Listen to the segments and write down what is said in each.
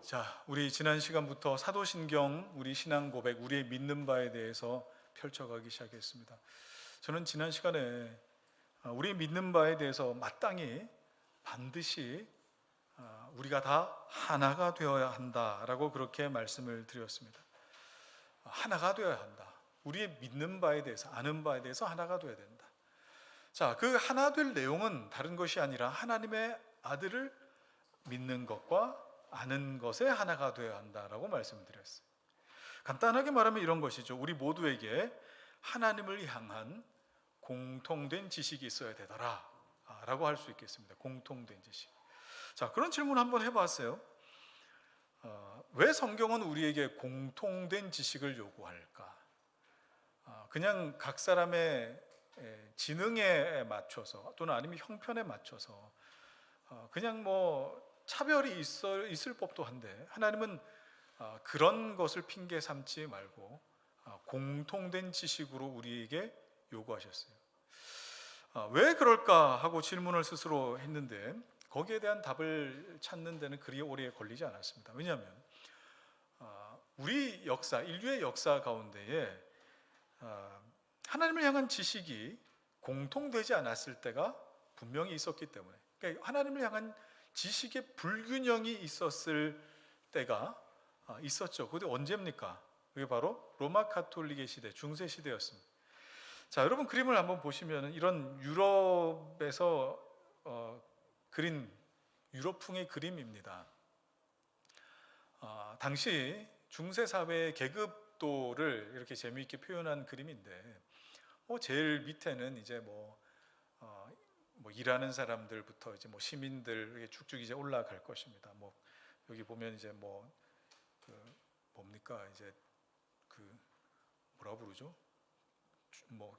자, 우리 지난 시간부터 사도신경, 우리 신앙 고백, 우리의 믿는 바에 대해서 펼쳐가기 시작했습니다. 저는 지난 시간에 우리의 믿는 바에 대해서 마땅히 반드시 우리가 다 하나가 되어야 한다라고 그렇게 말씀을 드렸습니다. 하나가 되어야 한다. 우리의 믿는 바에 대해서, 아는 바에 대해서 하나가 되어야 된다. 자, 그 하나 될 내용은 다른 것이 아니라 하나님의 아들을 믿는 것과 아는 것에 하나가 되어야 한다라고 말씀을 드렸어요. 간단하게 말하면 이런 것이죠. 우리 모두에게 하나님을 향한 공통된 지식이 있어야 되더라 라고 할 수 있겠습니다. 공통된 지식. 자, 그런 질문 한번 해봤어요. 왜 성경은 우리에게 공통된 지식을 요구할까? 그냥 각 사람의 지능에 맞춰서 또는 아니면 형편에 맞춰서 그냥 뭐 차별이 있을 법도 한데, 하나님은 그런 것을 핑계 삼지 말고 공통된 지식으로 우리에게 요구하셨어요. 왜 그럴까 하고 질문을 스스로 했는데, 거기에 대한 답을 찾는 데는 그리 오래 걸리지 않았습니다. 왜냐하면 우리 역사, 인류의 역사 가운데에 하나님을 향한 지식이 공통되지 않았을 때가 분명히 있었기 때문에, 그러니까 하나님을 향한 지식의 불균형이 있었을 때가 있었죠. 그게 언제입니까? 그게 바로 로마 가톨릭의 시대, 중세 시대였습니다. 자, 여러분 그림을 한번 보시면 이런 유럽에서 그린 유럽풍의 그림입니다. 당시 중세 사회의 계급도를 이렇게 재미있게 표현한 그림인데, 제일 밑에는 이제 뭐 일하는 사람들부터 이제 뭐 시민들 쭉쭉 이제 올라갈 것입니다. 뭐 여기 보면 이제 뭡니까 이제 뭐라 부르죠? 뭐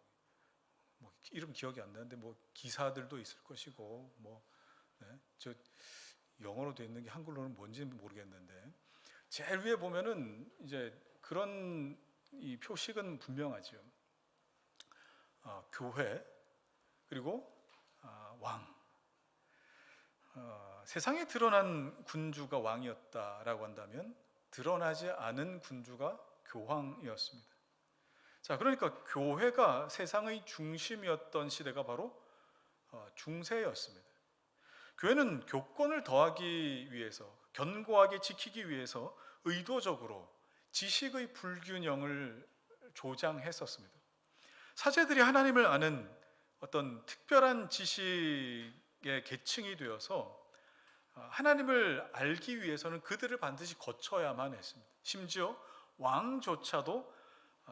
이름 기억이 안 나는데 뭐 기사들도 있을 것이고 저 영어로 되어 있는 게 한글로는 뭔지는 모르겠는데, 제일 위에 보면은 이제 그런 이 표식은 분명하죠. 교회, 그리고 왕. 세상에 드러난 군주가 왕이었다라고 한다면 드러나지 않은 군주가 교황이었습니다. 자, 그러니까 교회가 세상의 중심이었던 시대가 바로 중세였습니다. 교회는 교권을 더하기 위해서, 견고하게 지키기 위해서 의도적으로 지식의 불균형을 조장했었습니다. 사제들이 하나님을 아는 어떤 특별한 지식의 계층이 되어서 하나님을 알기 위해서는 그들을 반드시 거쳐야만 했습니다. 심지어 왕조차도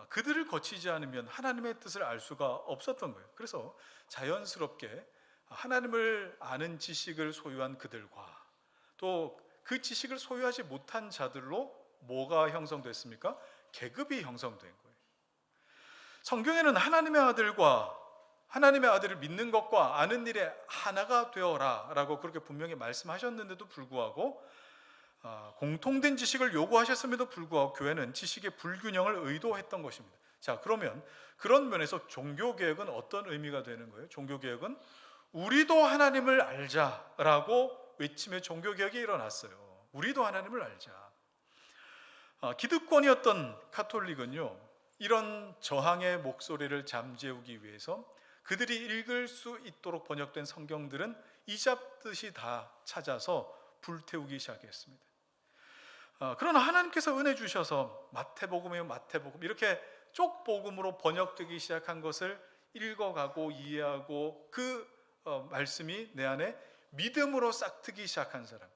그들을 거치지 않으면 하나님의 뜻을 알 수가 없었던 거예요. 그래서 자연스럽게 하나님을 아는 지식을 소유한 그들과 또 그 지식을 소유하지 못한 자들로 뭐가 형성됐습니까? 계급이 형성된 거예요. 성경에는 하나님의 아들과 하나님의 아들을 믿는 것과 아는 일에 하나가 되어라 라고 그렇게 분명히 말씀하셨는데도 불구하고, 공통된 지식을 요구하셨음에도 불구하고 교회는 지식의 불균형을 의도했던 것입니다. 자, 그러면 그런 면에서 종교개혁은 어떤 의미가 되는 거예요? 종교개혁은 우리도 하나님을 알자라고 외침의 종교개혁이 일어났어요. 우리도 하나님을 알자. 기득권이었던 가톨릭은요, 이런 저항의 목소리를 잠재우기 위해서 그들이 읽을 수 있도록 번역된 성경들은 이잡듯이 다 찾아서 불태우기 시작했습니다. 그러나 하나님께서 은혜 주셔서 마태복음이면 마태복음, 이렇게 쪽복음으로 번역되기 시작한 것을 읽어가고 이해하고 그 말씀이 내 안에 믿음으로 싹트기 시작한 사람,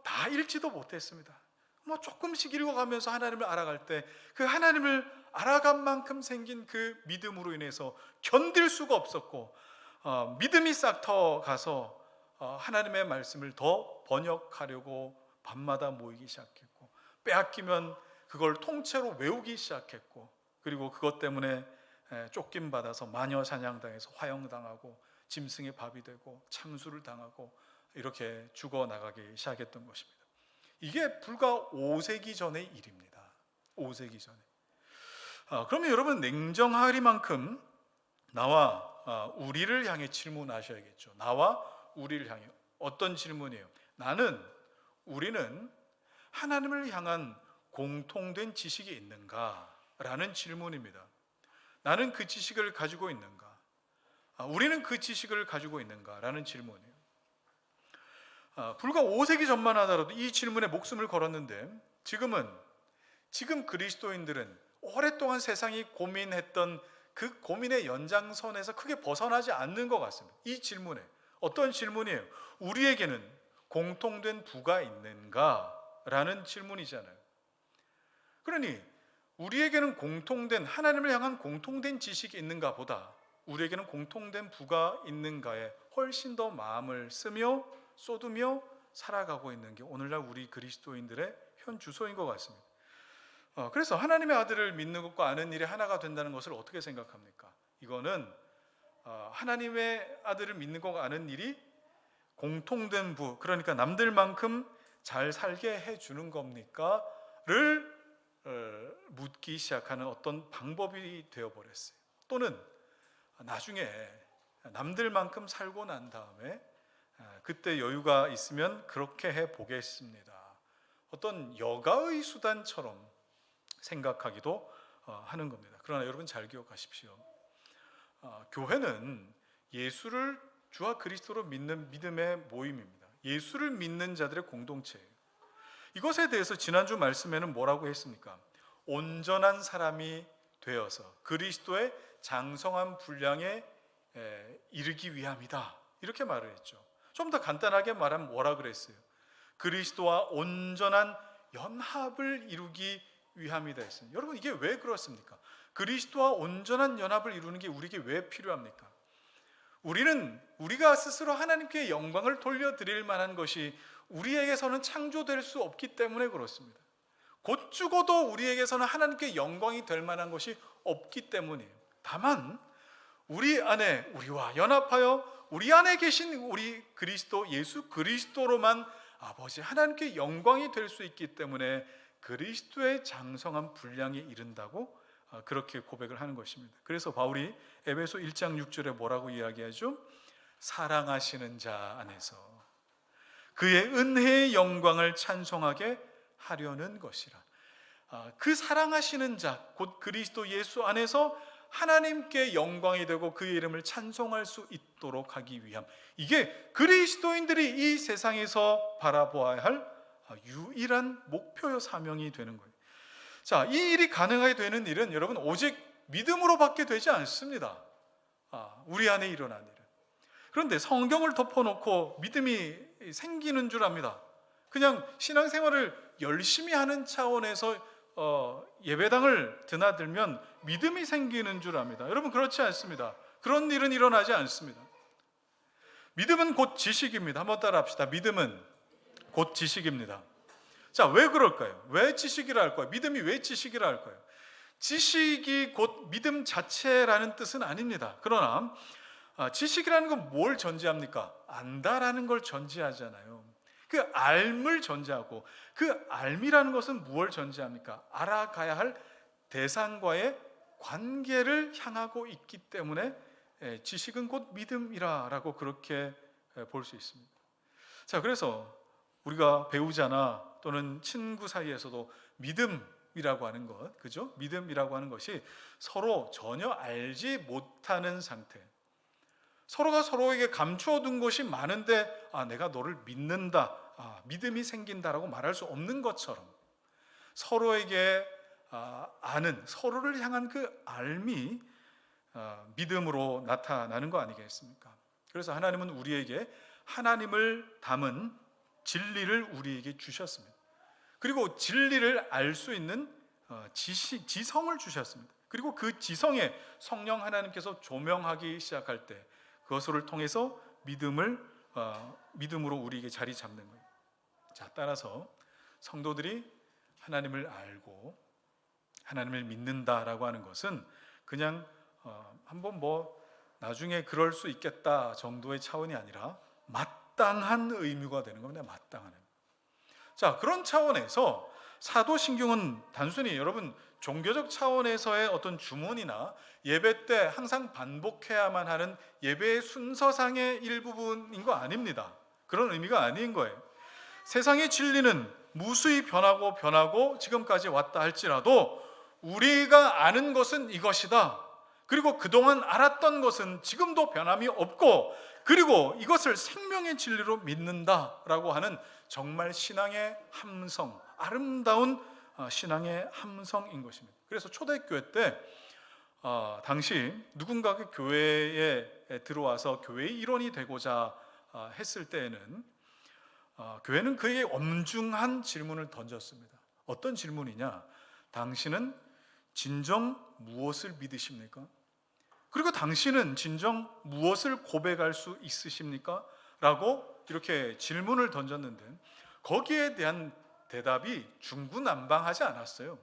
다 읽지도 못했습니다. 조금씩 읽어가면서 하나님을 알아갈 때 그 하나님을 알아간 만큼 생긴 그 믿음으로 인해서 견딜 수가 없었고, 믿음이 싹 터가서 하나님의 말씀을 더 번역하려고 밤마다 모이기 시작했고, 빼앗기면 그걸 통째로 외우기 시작했고, 그리고 그것 때문에 쫓김 받아서 마녀 사냥당해서 화형당하고 짐승의 밥이 되고 참수를 당하고 이렇게 죽어나가기 시작했던 것입니다. 이게 불과 5세기 전의 일입니다. 5세기 전에. 그러면 여러분 냉정하리만큼 나와 우리를 향해 질문하셔야겠죠. 나와 우리를 향해 어떤 질문이에요? 우리는 하나님을 향한 공통된 지식이 있는가라는 질문입니다. 나는 그 지식을 가지고 있는가? 우리는 그 지식을 가지고 있는가라는 질문이에요. 불과 5세기 전만 하더라도 이 질문에 목숨을 걸었는데 지금 그리스도인들은 오랫동안 세상이 고민했던 그 고민의 연장선에서 크게 벗어나지 않는 것 같습니다. 이 질문에 어떤 질문이에요? 우리에게는 공통된 부가 있는가라는 질문이잖아요. 그러니 우리에게는 공통된 하나님을 향한 공통된 지식이 있는가 보다 우리에게는 공통된 부가 있는가에 훨씬 더 마음을 쓰며 쏟으며 살아가고 있는 게 오늘날 우리 그리스도인들의 현 주소인 것 같습니다. 그래서 하나님의 아들을 믿는 것과 아는 일이 하나가 된다는 것을 어떻게 생각합니까? 이거는 하나님의 아들을 믿는 것과 아는 일이 공통된 부, 그러니까 남들만큼 잘 살게 해주는 겁니까? 를 묻기 시작하는 어떤 방법이 되어버렸어요. 또는 나중에 남들만큼 살고 난 다음에 그때 여유가 있으면 그렇게 해보겠습니다. 어떤 여가의 수단처럼 생각하기도 하는 겁니다. 그러나 여러분 잘 기억하십시오. 교회는 예수를 주와 그리스도로 믿는 믿음의 모임입니다. 예수를 믿는 자들의 공동체예요. 이것에 대해서 지난주 말씀에는 뭐라고 했습니까? 온전한 사람이 되어서 그리스도의 장성한 분량에 이르기 위함이다. 이렇게 말을 했죠. 좀 더 간단하게 말하면 뭐라 그랬어요? 그리스도와 온전한 연합을 이루기 위함이다 했어요. 여러분 이게 왜 그렇습니까? 그리스도와 온전한 연합을 이루는 게 우리에게 왜 필요합니까? 우리가 스스로 하나님께 영광을 돌려드릴 만한 것이 우리에게서는 창조될 수 없기 때문에 그렇습니다. 곧 죽어도 우리에게서는 하나님께 영광이 될 만한 것이 없기 때문이에요. 다만 우리 안에 우리와 연합하여 우리 안에 계신 우리 그리스도 예수 그리스도로만 아버지 하나님께 영광이 될 수 있기 때문에 그리스도의 장성한 분량에 이른다고 그렇게 고백을 하는 것입니다. 그래서 바울이 에베소 1장 6절에 뭐라고 이야기하죠? 사랑하시는 자 안에서 그의 은혜의 영광을 찬송하게 하려는 것이라. 그 사랑하시는 자, 곧 그리스도 예수 안에서 하나님께 영광이 되고 그의 이름을 찬송할 수 있도록 하기 위함. 이게 그리스도인들이 이 세상에서 바라보아야 할 유일한 목표요 사명이 되는 거예요. 자, 이 일이 가능하게 되는 일은 여러분 오직 믿음으로밖에 되지 않습니다. 우리 안에 일어난 일은. 그런데 성경을 덮어놓고 믿음이 생기는 줄 압니다. 그냥 신앙생활을 열심히 하는 차원에서 예배당을 드나들면 믿음이 생기는 줄 압니다. 여러분 그렇지 않습니다. 그런 일은 일어나지 않습니다. 믿음은 곧 지식입니다. 한번 따라 합시다. 믿음은 곧 지식입니다. 자, 왜 그럴까요? 왜 지식이라 할까요? 믿음이 왜 지식이라 할까요? 지식이 곧 믿음 자체라는 뜻은 아닙니다. 그러나 지식이라는 건 뭘 전제합니까? 안다라는 걸 전제하잖아요. 그 알을 전제하고 그 알미라는 것은 무엇을 전제합니까? 알아가야 할 대상과의 관계를 향하고 있기 때문에 지식은 곧 믿음이라고 그렇게 볼 수 있습니다. 자, 그래서 우리가 배우자나 또는 친구 사이에서도 믿음이라고 하는 것, 그죠? 믿음이라고 하는 것이 서로 전혀 알지 못하는 상태. 서로가 서로에게 감추어둔 것이 많은데 내가 너를 믿는다, 믿음이 생긴다라고 말할 수 없는 것처럼 서로에게 아는, 서로를 향한 그 알미 믿음으로 나타나는 거 아니겠습니까? 그래서 하나님은 우리에게 하나님을 담은 진리를 우리에게 주셨습니다. 그리고 진리를 알 수 있는 지성을 주셨습니다. 그리고 그 지성에 성령 하나님께서 조명하기 시작할 때 그것을 통해서 믿음으로 우리에게 자리 잡는 거예요. 자, 따라서 성도들이 하나님을 알고 하나님을 믿는다라고 하는 것은 그냥 한번 나중에 그럴 수 있겠다 정도의 차원이 아니라 마땅한 의무가 되는 겁니다. 마땅한 의무. 자, 그런 차원에서 사도신경은 단순히 여러분 종교적 차원에서의 어떤 주문이나 예배 때 항상 반복해야만 하는 예배의 순서상의 일부분인 거 아닙니다. 그런 의미가 아닌 거예요. 세상의 진리는 무수히 변하고 지금까지 왔다 할지라도 우리가 아는 것은 이것이다. 그리고 그동안 알았던 것은 지금도 변함이 없고, 그리고 이것을 생명의 진리로 믿는다라고 하는 정말 신앙의 함성, 아름다운 신앙의 함성인 것입니다. 그래서 초대교회 때 당시 누군가가 교회에 들어와서 교회의 일원이 되고자 했을 때에는 교회는 그에게 엄중한 질문을 던졌습니다. 어떤 질문이냐? 당신은 진정 무엇을 믿으십니까? 그리고 당신은 진정 무엇을 고백할 수 있으십니까? 라고 이렇게 질문을 던졌는데, 거기에 대한 대답이 중구난방하지 않았어요.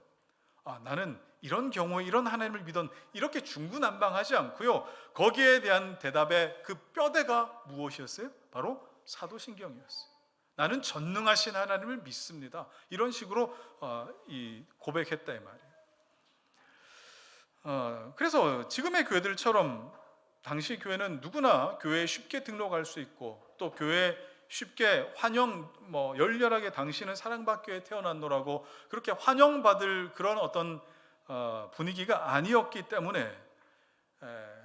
나는 이런 경우에 이런 하나님을 믿은, 이렇게 중구난방하지 않고요, 거기에 대한 대답의 그 뼈대가 무엇이었어요? 바로 사도신경이었어요. 나는 전능하신 하나님을 믿습니다. 이런 식으로 고백했다 이 말이에요. 그래서 지금의 교회들처럼 당시 교회는 누구나 교회에 쉽게 등록할 수 있고, 또 교회에 쉽게 환영, 열렬하게 당신은 사랑받기 위해 태어났노라고 그렇게 환영받을 그런 어떤 분위기가 아니었기 때문에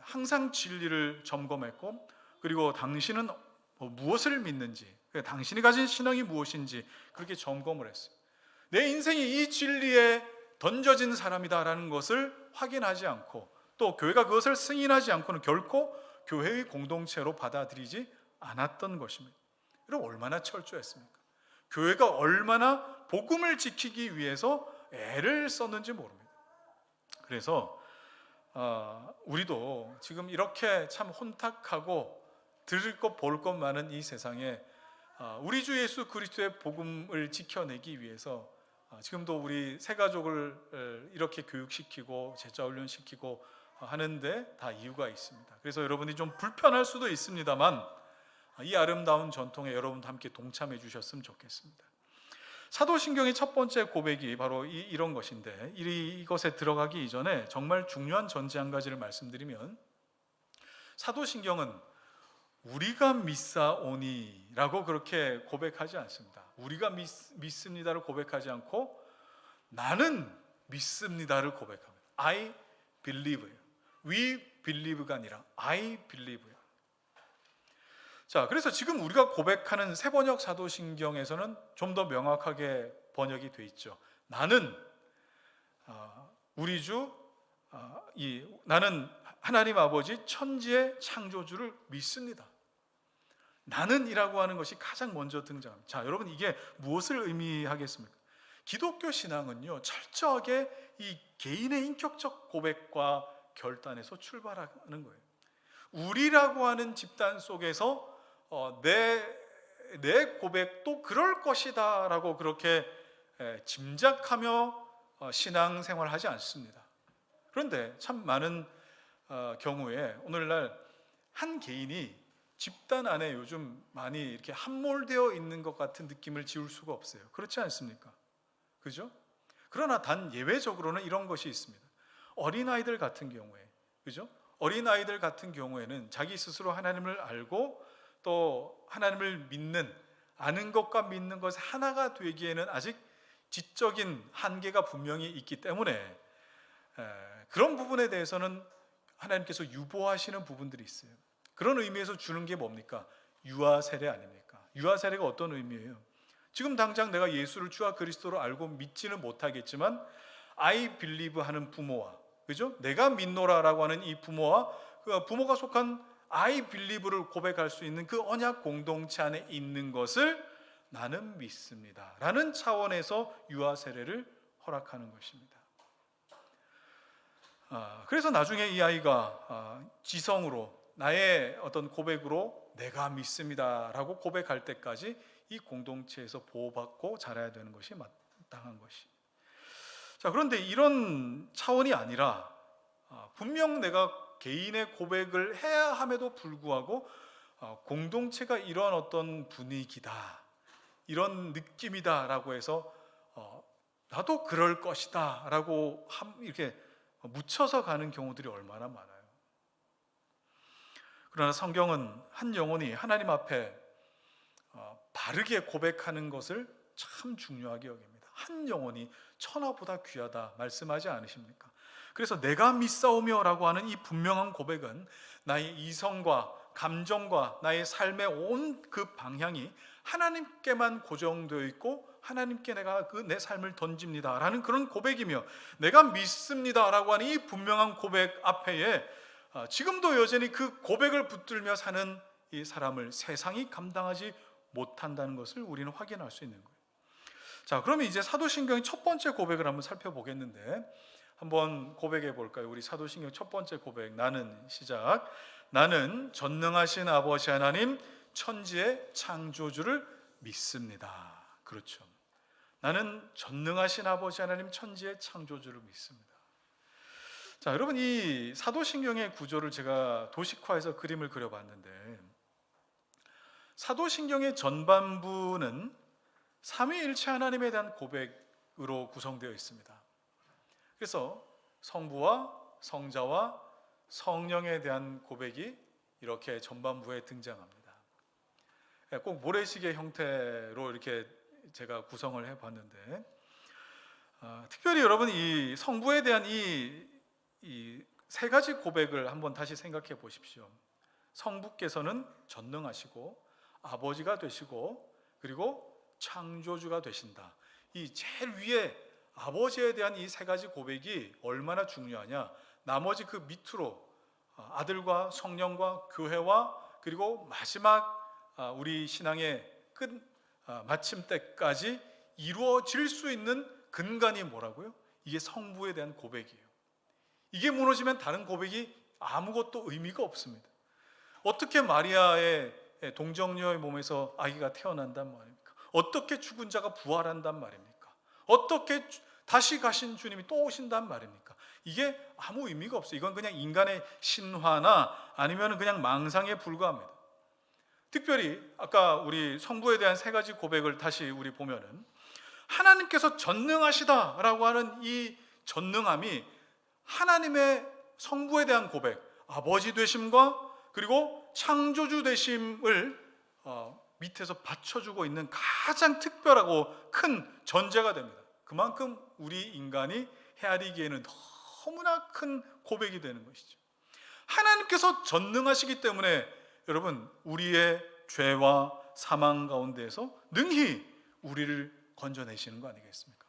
항상 진리를 점검했고, 그리고 당신은 무엇을 믿는지, 당신이 가진 신앙이 무엇인지 그렇게 점검을 했어요. 내 인생이 이 진리에 던져진 사람이다라는 것을 확인하지 않고, 또 교회가 그것을 승인하지 않고는 결코 교회의 공동체로 받아들이지 않았던 것입니다. 그럼 얼마나 철저했습니까? 교회가 얼마나 복음을 지키기 위해서 애를 썼는지 모릅니다. 그래서 우리도 지금 이렇게 참 혼탁하고 들을 것 볼 것 많은 이 세상에 우리 주 예수 그리스도의 복음을 지켜내기 위해서 지금도 우리 새 가족을 이렇게 교육시키고 제자훈련시키고 하는데 다 이유가 있습니다. 그래서 여러분이 좀 불편할 수도 있습니다만 이 아름다운 전통에 여러분도 함께 동참해 주셨으면 좋겠습니다. 사도신경의 첫 번째 고백이 바로 이런 것인데, 이것에 들어가기 이전에 정말 중요한 전제 한 가지를 말씀드리면, 사도신경은 우리가 믿사오니 라고 그렇게 고백하지 않습니다. 우리가 믿습니다를 고백하지 않고 나는 믿습니다를 고백합니다. I believe예요. We believe가 아니라 I believe예요. 자, 그래서 지금 우리가 고백하는 새번역 사도신경에서는 좀 더 명확하게 번역이 돼 있죠. 나는 우리 주 나는 하나님 아버지 천지의 창조주를 믿습니다. 나는이라고 하는 것이 가장 먼저 등장합니다. 자, 여러분, 이게 무엇을 의미하겠습니까? 기독교 신앙은요, 철저하게 이 개인의 인격적 고백과 결단에서 출발하는 거예요. 우리라고 하는 집단 속에서 내 고백도 그럴 것이다 라고 그렇게 짐작하며 신앙생활을 하지 않습니다. 그런데 참 많은 경우에 오늘날 한 개인이 집단 안에 요즘 많이 이렇게 함몰되어 있는 것 같은 느낌을 지울 수가 없어요. 그렇지 않습니까? 그죠? 그러나 단 예외적으로는 이런 것이 있습니다. 어린아이들 같은 경우에, 그죠? 어린아이들 같은 경우에는 자기 스스로 하나님을 알고 또 하나님을 아는 것과 믿는 것이 하나가 되기에는 아직 지적인 한계가 분명히 있기 때문에 그런 부분에 대해서는 하나님께서 유보하시는 부분들이 있어요. 그런 의미에서 주는 게 뭡니까? 유아 세례 아닙니까? 유아 세례가 어떤 의미예요? 지금 당장 내가 예수를 주와 그리스도로 알고 믿지는 못하겠지만 I believe 하는 부모와, 그죠? 내가 믿노라라고 하는 이 부모와 그 부모가 속한 I believe를 고백할 수 있는 그 언약 공동체 안에 있는 것을 나는 믿습니다 라는 차원에서 유아 세례를 허락하는 것입니다. 그래서 나중에 이 아이가 지성으로 나의 어떤 고백으로 내가 믿습니다 라고 고백할 때까지 이 공동체에서 보호받고 자라야 되는 것이 마땅한 것이. 자, 그런데 이런 차원이 아니라 분명 내가 개인의 고백을 해야 함에도 불구하고 공동체가 이런 어떤 분위기다, 이런 느낌이다 라고 해서 나도 그럴 것이다 라고 이렇게 묻혀서 가는 경우들이 얼마나 많아요. 그러나 성경은 한 영혼이 하나님 앞에 바르게 고백하는 것을 참 중요하게 여깁니다. 한 영혼이 천하보다 귀하다 말씀하지 않으십니까? 그래서 내가 믿사오며 라고 하는 이 분명한 고백은 나의 이성과 감정과 나의 삶의 온 그 방향이 하나님께만 고정되어 있고 하나님께 내가 내 삶을 던집니다 라는 그런 고백이며, 내가 믿습니다 라고 하는 이 분명한 고백 앞에 지금도 여전히 그 고백을 붙들며 사는 이 사람을 세상이 감당하지 못한다는 것을 우리는 확인할 수 있는 거예요. 자, 그러면 이제 사도신경의 첫 번째 고백을 한번 살펴보겠는데, 한번 고백해 볼까요? 우리 사도신경 첫 번째 고백, 나는 시작. 나는 전능하신 아버지 하나님 천지의 창조주를 믿습니다. 그렇죠. 나는 전능하신 아버지 하나님 천지의 창조주를 믿습니다. 자, 여러분, 이 사도신경의 구조를 제가 도식화해서 그림을 그려봤는데, 사도신경의 전반부는 삼위일체 하나님에 대한 고백으로 구성되어 있습니다. 그래서 성부와 성자와 성령에 대한 고백이 이렇게 전반부에 등장합니다. 꼭 모래시계 형태로 이렇게 제가 구성을 해봤는데, 특별히 여러분 이 성부에 대한 이 세 가지 고백을 한번 다시 생각해 보십시오. 성부께서는 전능하시고 아버지가 되시고 그리고 창조주가 되신다. 이 제일 위에 아버지에 대한 이 세 가지 고백이 얼마나 중요하냐, 나머지 그 밑으로 아들과 성령과 교회와 그리고 마지막 우리 신앙의 끝 마침 때까지 이루어질 수 있는 근간이 뭐라고요? 이게 성부에 대한 고백이에요. 이게 무너지면 다른 고백이 아무것도 의미가 없습니다. 어떻게 마리아의 동정녀의 몸에서 아기가 태어난단 말입니까? 어떻게 죽은 자가 부활한단 말입니까? 어떻게 다시 가신 주님이 또 오신단 말입니까? 이게 아무 의미가 없어요. 이건 그냥 인간의 신화나 아니면 그냥 망상에 불과합니다. 특별히 아까 우리 성부에 대한 세 가지 고백을 다시 우리 보면은, 하나님께서 전능하시다라고 하는 이 전능함이 하나님의 성부에 대한 고백, 아버지 되심과 그리고 창조주 되심을 밑에서 받쳐주고 있는 가장 특별하고 큰 전제가 됩니다. 그만큼 우리 인간이 헤아리기에는 너무나 큰 고백이 되는 것이죠. 하나님께서 전능하시기 때문에 여러분, 우리의 죄와 사망 가운데에서 능히 우리를 건져내시는 거 아니겠습니까?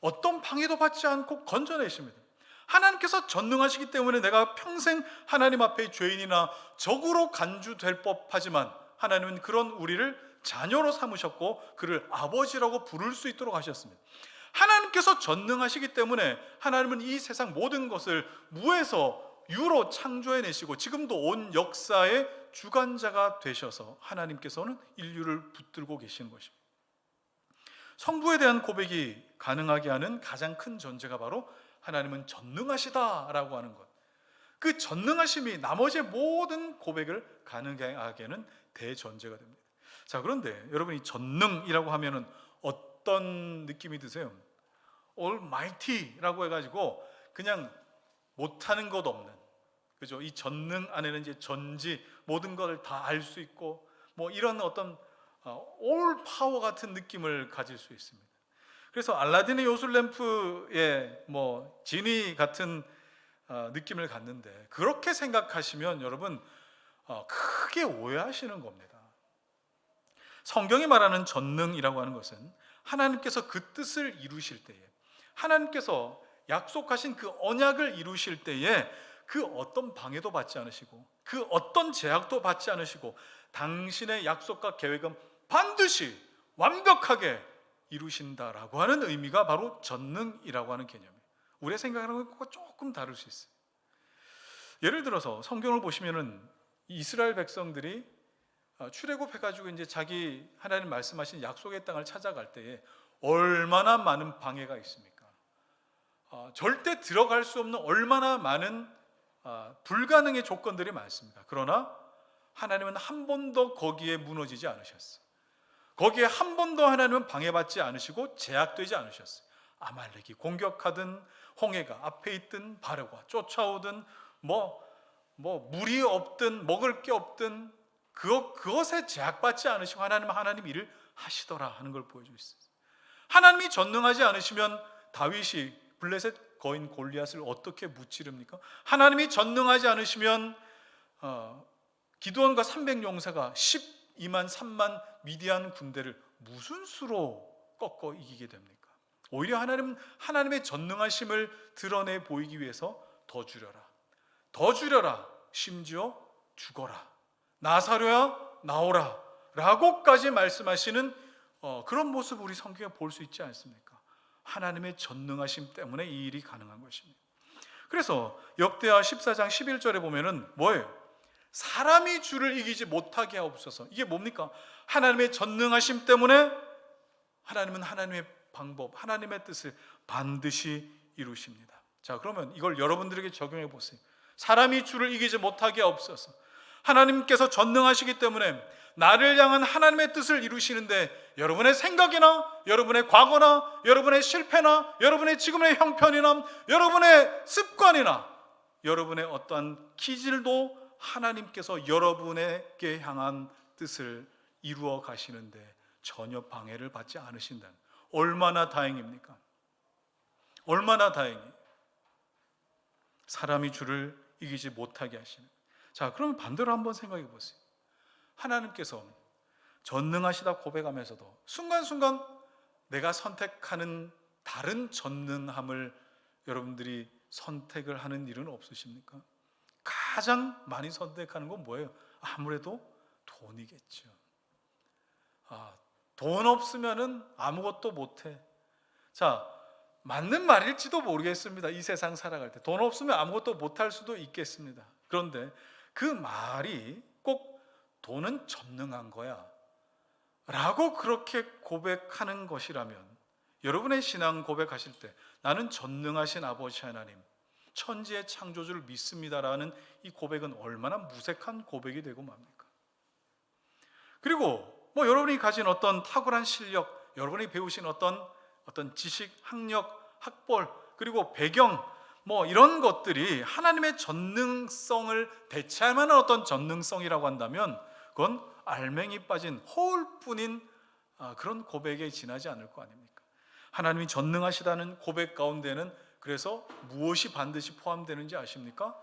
어떤 방해도 받지 않고 건져내십니다. 하나님께서 전능하시기 때문에 내가 평생 하나님 앞에 죄인이나 적으로 간주될 법하지만 하나님은 그런 우리를 자녀로 삼으셨고 그를 아버지라고 부를 수 있도록 하셨습니다. 하나님께서 전능하시기 때문에 하나님은 이 세상 모든 것을 무에서 유로 창조해내시고 지금도 온 역사의 주관자가 되셔서 하나님께서는 인류를 붙들고 계시는 것입니다. 성부에 대한 고백이 가능하게 하는 가장 큰 전제가 바로 하나님은 전능하시다라고 하는 것. 그 전능하심이 나머지 모든 고백을 가능하게 하는 대전제가 됩니다. 자, 그런데 여러분, 이 전능이라고 하면은 어떤 느낌이 드세요? Almighty라고 해가지고 그냥 못하는 것 없는, 그죠? 이 전능 안에는 이제 전지 모든 것을 다 알 수 있고 뭐 이런 어떤 올 파워 같은 느낌을 가질 수 있습니다. 그래서 알라딘의 요술램프의 뭐 지니 같은 느낌을 갖는데, 그렇게 생각하시면 여러분 크게 오해하시는 겁니다. 성경이 말하는 전능이라고 하는 것은 하나님께서 그 뜻을 이루실 때에, 하나님께서 약속하신 그 언약을 이루실 때에 그 어떤 방해도 받지 않으시고 그 어떤 제약도 받지 않으시고 당신의 약속과 계획은 반드시 완벽하게 이루신다라고 하는 의미가 바로 전능이라고 하는 개념이에요. 우리가 생각하는 것과 조금 다를 수 있어요. 예를 들어서 성경을 보시면은 이스라엘 백성들이 출애굽해가지고 이제 자기 하나님 말씀하신 약속의 땅을 찾아갈 때에 얼마나 많은 방해가 있습니까? 절대 들어갈 수 없는 얼마나 많은 불가능의 조건들이 많습니다. 그러나 하나님은 한 번도 거기에 무너지지 않으셨어요. 거기에 한 번도 하나님은 방해받지 않으시고 제약되지 않으셨어요. 아말렉이 공격하든 홍해가 앞에 있든 바로가 쫓아오든 뭐 물이 없든 먹을 게 없든 그것에 제약받지 않으시고 하나님 일을 하시더라 하는 걸 보여주고 있어요. 하나님이 전능하지 않으시면 다윗이 블레셋 거인 골리앗을 어떻게 무찌릅니까? 하나님이 전능하지 않으시면 기드온과 300용사가 12만 3만 미디안 군대를 무슨 수로 꺾어 이기게 됩니까? 오히려 하나님의 전능하심을 드러내 보이기 위해서 더 줄여라, 심지어 죽어라, 나사로야 나오라 라고까지 말씀하시는 그런 모습을 우리 성경에 볼 수 있지 않습니까? 하나님의 전능하심 때문에 이 일이 가능한 것입니다. 그래서 역대하 14장 11절에 보면은 뭐예요? 사람이 주를 이기지 못하게 하옵소서. 이게 뭡니까? 하나님의 전능하심 때문에 하나님은 하나님의 방법, 하나님의 뜻을 반드시 이루십니다. 자, 그러면 이걸 여러분들에게 적용해 보세요. 사람이 주를 이기지 못하게 하옵소서. 하나님께서 전능하시기 때문에 나를 향한 하나님의 뜻을 이루시는데 여러분의 생각이나 여러분의 과거나 여러분의 실패나 여러분의 지금의 형편이나 여러분의 습관이나 여러분의 어떠한 기질도 하나님께서 여러분에게 향한 뜻을 이루어 가시는데 전혀 방해를 받지 않으신다는, 얼마나 다행입니까? 얼마나 다행이에요. 사람이 주를 이기지 못하게 하시는. 자, 그러면 반대로 한번 생각해 보세요. 하나님께서 전능하시다 고백하면서도 순간순간 내가 선택하는 다른 전능함을 여러분들이 선택을 하는 일은 없으십니까? 가장 많이 선택하는 건 뭐예요? 아무래도 돈이겠죠. 돈 없으면은 아무것도 못해. 자, 맞는 말일지도 모르겠습니다. 이 세상 살아갈 때 돈 없으면 아무것도 못할 수도 있겠습니다. 그런데 그 말이 꼭 돈은 전능한 거야 라고 그렇게 고백하는 것이라면, 여러분의 신앙 고백하실 때 나는 전능하신 아버지 하나님, 천지의 창조주를 믿습니다라는 이 고백은 얼마나 무색한 고백이 되고 맙니까? 그리고 여러분이 가진 어떤 탁월한 실력, 여러분이 배우신 어떤 지식, 학력, 학벌, 그리고 배경, 이런 것들이 하나님의 전능성을 대체할 만한 어떤 전능성이라고 한다면 그건 알맹이 빠진 허울뿐인 그런 고백에 지나지 않을 거 아닙니까? 하나님이 전능하시다는 고백 가운데는 그래서 무엇이 반드시 포함되는지 아십니까?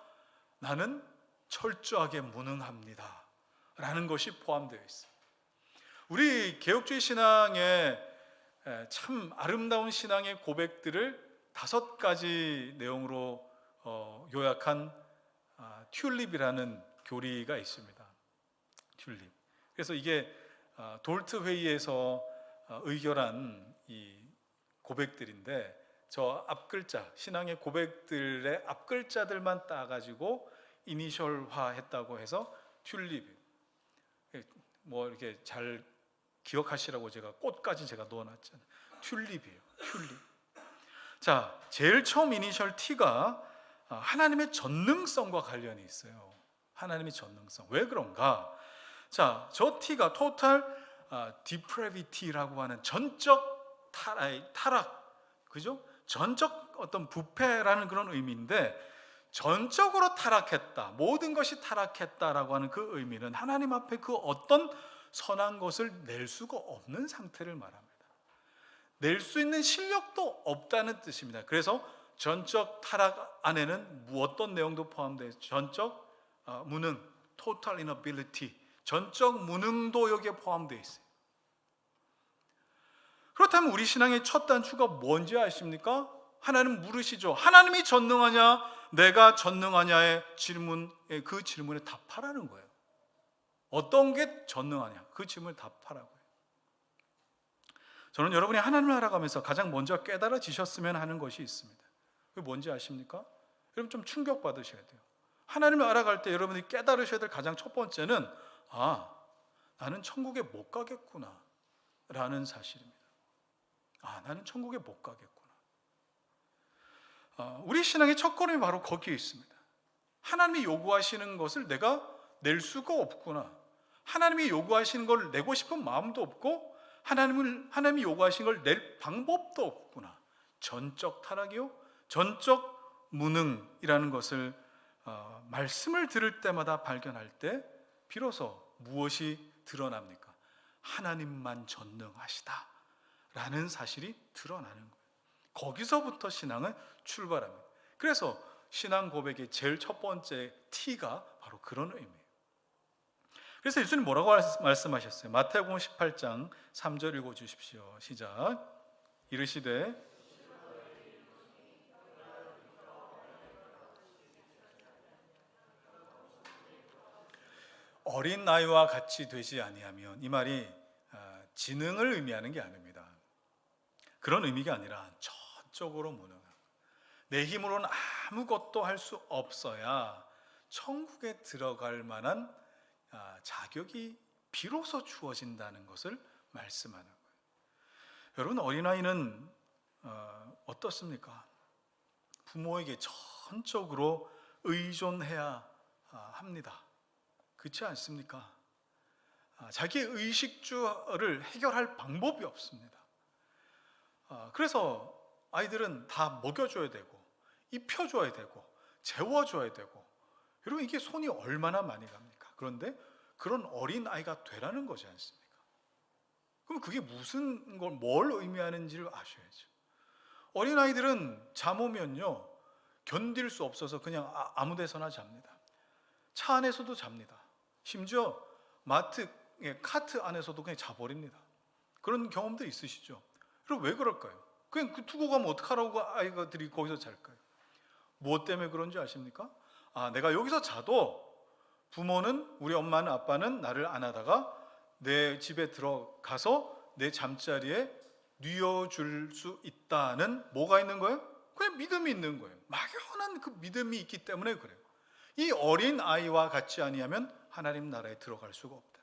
나는 철저하게 무능합니다 라는 것이 포함되어 있어요. 우리 개혁주의 신앙의 참 아름다운 신앙의 고백들을 5가지 내용으로 요약한 튤립이라는 교리가 있습니다. 튤립. 그래서 이게 돌트 회의에서 의결한 이 고백들인데, 저 앞글자, 신앙의 고백들의 앞글자들만 따가지고 이니셜화했다고 해서 튤립. 이렇게 잘 기억하시라고 제가 꽃까지 제가 넣어놨잖아요. 튤립이에요. 튤립. 자, 제일 처음 이니셜 T가 하나님의 전능성과 관련이 있어요. 하나님의 전능성. 왜 그런가? 자, 저 T가 total depravity라고 하는 전적 타락, 그죠? 전적 어떤 부패라는 그런 의미인데, 전적으로 타락했다, 모든 것이 타락했다라고 하는 그 의미는 하나님 앞에 그 어떤 선한 것을 낼 수가 없는 상태를 말합니다. 낼 수 있는 실력도 없다는 뜻입니다. 그래서 전적 타락 안에는 어떤 내용도 포함되어 있어요. 전적 무능, total inability, 전적 무능도 여기에 포함되어 있어요. 그렇다면 우리 신앙의 첫 단추가 뭔지 아십니까? 하나님 물으시죠. 하나님이 전능하냐, 내가 전능하냐의 질문, 그 질문에 답하라는 거예요. 어떤 게 전능하냐, 그 질문에 답하라고요. 저는 여러분이 하나님을 알아가면서 가장 먼저 깨달아지셨으면 하는 것이 있습니다. 그게 뭔지 아십니까? 여러분 좀 충격받으셔야 돼요. 하나님을 알아갈 때 여러분이 깨달으셔야 될 가장 첫 번째는 나는 천국에 못 가겠구나 라는 사실입니다. 나는 천국에 못 가겠구나. 우리 신앙의 첫걸음이 바로 거기에 있습니다. 하나님이 요구하시는 것을 내가 낼 수가 없구나. 하나님이 요구하시는 걸 내고 싶은 마음도 없고 하나님이 요구하시는 걸 낼 방법도 없구나. 전적 타락이요, 전적 무능이라는 것을 말씀을 들을 때마다 발견할 때 비로소 무엇이 드러납니까? 하나님만 전능하시다라는 사실이 드러나는 거예요. 거기서부터 신앙은 출발합니다. 그래서 신앙 고백의 제일 첫 번째 T가 바로 그런 의미예요. 그래서 예수님 뭐라고 말씀하셨어요? 마태복음 18장 3절 읽어주십시오. 시작. 이르시되 어린 아이와 같이 되지 아니하면, 이 말이 지능을 의미하는 게 아닙니다. 그런 의미가 아니라 전적으로 무능한, 내 힘으로는 아무것도 할 수 없어야 천국에 들어갈 만한 자격이 비로소 주어진다는 것을 말씀하는 거예요. 여러분, 어린아이는 어떻습니까? 부모에게 전적으로 의존해야 합니다. 그렇지 않습니까? 자기의 의식주를 해결할 방법이 없습니다. 그래서 아이들은 다 먹여줘야 되고, 입혀줘야 되고, 재워줘야 되고, 여러분, 이게 손이 얼마나 많이 갑니까? 그런데 그런 어린 아이가 되라는 거지 않습니까? 그럼 그게 뭘 의미하는지를 아셔야죠. 어린 아이들은 잠 오면요, 견딜 수 없어서 그냥 아무 데서나 잡니다. 차 안에서도 잡니다. 심지어 카트 안에서도 그냥 자버립니다. 그런 경험도 있으시죠? 그럼 왜 그럴까요? 그냥 두고 가면 어떡하라고 아이들이 거기서 잘까요? 무엇 때문에 그런지 아십니까? 내가 여기서 자도 부모는, 우리 엄마는 아빠는 나를 안아다가 내 집에 들어가서 내 잠자리에 뉘어줄 수 있다는 뭐가 있는 거예요? 그냥 믿음이 있는 거예요. 막연한 그 믿음이 있기 때문에 그래요. 이 어린 아이와 같이 아니하면 하나님 나라에 들어갈 수가 없다.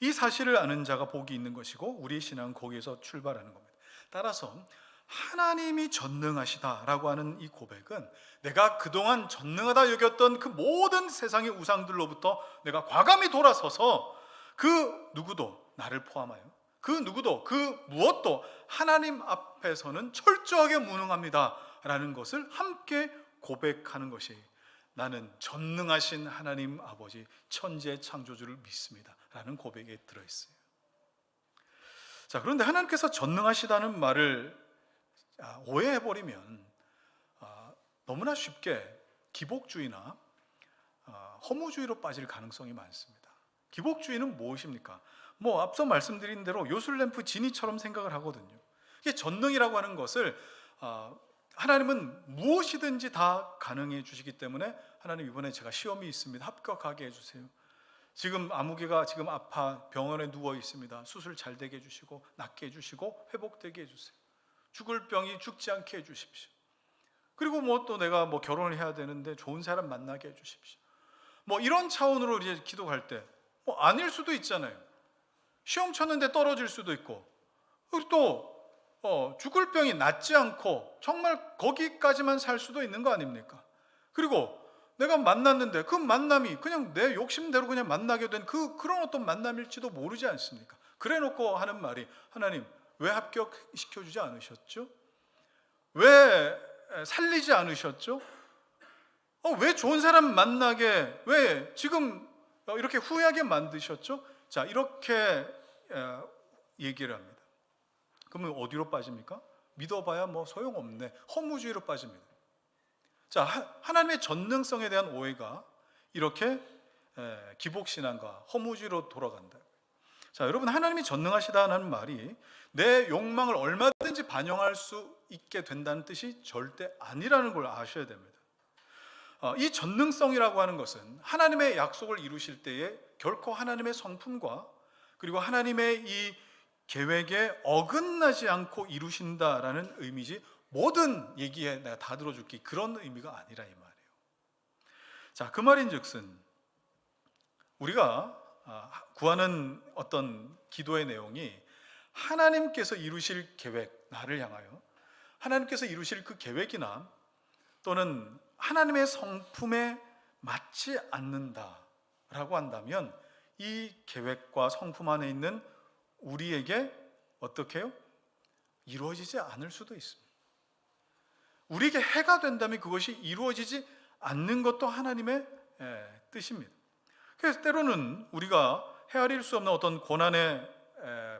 이 사실을 아는 자가 복이 있는 것이고, 우리의 신앙은 거기에서 출발하는 겁니다. 따라서 하나님이 전능하시다라고 하는 이 고백은, 내가 그동안 전능하다 여겼던 그 모든 세상의 우상들로부터 내가 과감히 돌아서서 그 누구도, 나를 포함하여 그 누구도, 그 무엇도 하나님 앞에서는 철저하게 무능합니다 라는 것을 함께 고백하는 것이, 나는 전능하신 하나님 아버지 천지의 창조주를 믿습니다 라는 고백에 들어있어요. 자, 그런데 하나님께서 전능하시다는 말을 오해해버리면 너무나 쉽게 기복주의나 허무주의로 빠질 가능성이 많습니다. 기복주의는 무엇입니까? 앞서 말씀드린 대로 요술램프 지니처럼 생각을 하거든요. 이게 전능이라고 하는 것을 하나님은 무엇이든지 다 가능해 주시기 때문에, 하나님 이번에 제가 시험이 있습니다, 합격하게 해주세요. 지금 아무개가 지금 아파 병원에 누워 있습니다, 수술 잘 되게 해주시고 낫게 해주시고 회복되게 해주세요. 죽을 병이 죽지 않게 해주십시오. 그리고 또 내가 결혼을 해야 되는데 좋은 사람 만나게 해주십시오. 이런 차원으로 이제 기도할 때 아닐 수도 있잖아요. 시험 쳤는데 떨어질 수도 있고, 그리고 또 죽을 병이 낫지 않고 정말 거기까지만 살 수도 있는 거 아닙니까? 그리고 내가 만났는데 그 만남이 그냥 내 욕심대로 그냥 만나게 된 그런 어떤 만남일지도 모르지 않습니까? 그래 놓고 하는 말이, 하나님 왜 합격시켜주지 않으셨죠? 왜 살리지 않으셨죠? 왜 좋은 사람 만나게, 왜 지금 이렇게 후회하게 만드셨죠? 자, 이렇게 얘기를 합니다. 그러면 어디로 빠집니까? 믿어봐야 소용없네, 허무주의로 빠집니다. 자, 하나님의 전능성에 대한 오해가 이렇게 기복신앙과 허무주의로 돌아간다. 자, 여러분, 하나님이 전능하시다는 말이 내 욕망을 얼마든지 반영할 수 있게 된다는 뜻이 절대 아니라는 걸 아셔야 됩니다. 이 전능성이라고 하는 것은 하나님의 약속을 이루실 때에 결코 하나님의 성품과 그리고 하나님의 이 계획에 어긋나지 않고 이루신다라는 의미지, 모든 얘기에 내가 다 들어줄게, 그런 의미가 아니라 이 말이에요. 자, 그 말인즉슨 우리가 구하는 어떤 기도의 내용이 하나님께서 이루실 계획, 나를 향하여 하나님께서 이루실 그 계획이나 또는 하나님의 성품에 맞지 않는다라고 한다면, 이 계획과 성품 안에 있는 우리에게 어떻게 해요? 이루어지지 않을 수도 있습니다. 우리에게 해가 된다면 그것이 이루어지지 않는 것도 하나님의 뜻입니다. 그래서 때로는 우리가 헤아릴 수 없는 어떤 고난에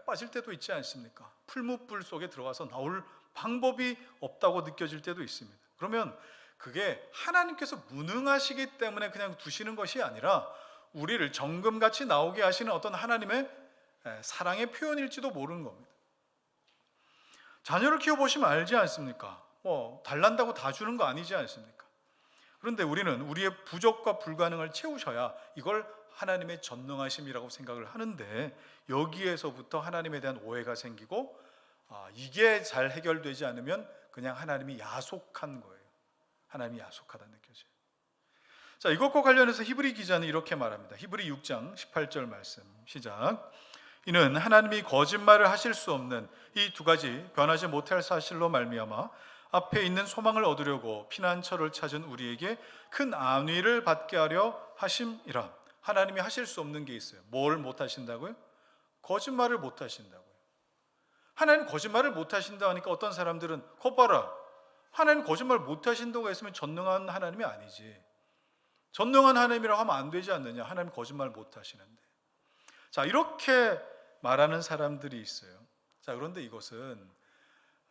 빠질 때도 있지 않습니까? 풀무불 속에 들어가서 나올 방법이 없다고 느껴질 때도 있습니다. 그러면 그게 하나님께서 무능하시기 때문에 그냥 두시는 것이 아니라 우리를 정금같이 나오게 하시는 어떤 하나님의 사랑의 표현일지도 모르는 겁니다. 자녀를 키워보시면 알지 않습니까? 달란다고 다 주는 거 아니지 않습니까? 그런데 우리는 우리의 부족과 불가능을 채우셔야 이걸 하나님의 전능하심이라고 생각을 하는데, 여기에서부터 하나님에 대한 오해가 생기고 이게 잘 해결되지 않으면 그냥 하나님이 야속한 거예요. 하나님이 야속하다 느껴져요. 자, 이것과 관련해서 히브리 기자는 이렇게 말합니다. 히브리 6장 18절 말씀 시작. 이는 하나님이 거짓말을 하실 수 없는 이 두 가지 변하지 못할 사실로 말미암아 앞에 있는 소망을 얻으려고 피난처를 찾은 우리에게 큰 안위를 받게 하려 하심이라. 하나님이 하실 수 없는 게 있어요. 뭘 못 하신다고요? 거짓말을 못 하신다고요. 하나님 거짓말을 못 하신다 하니까 어떤 사람들은 거 봐라, 하나님 거짓말 못 하신다고 했으면 전능한 하나님이 아니지, 전능한 하나님이라고 하면 안 되지 않느냐, 하나님 거짓말 못 하시는데. 자, 이렇게 말하는 사람들이 있어요. 자, 그런데 이것은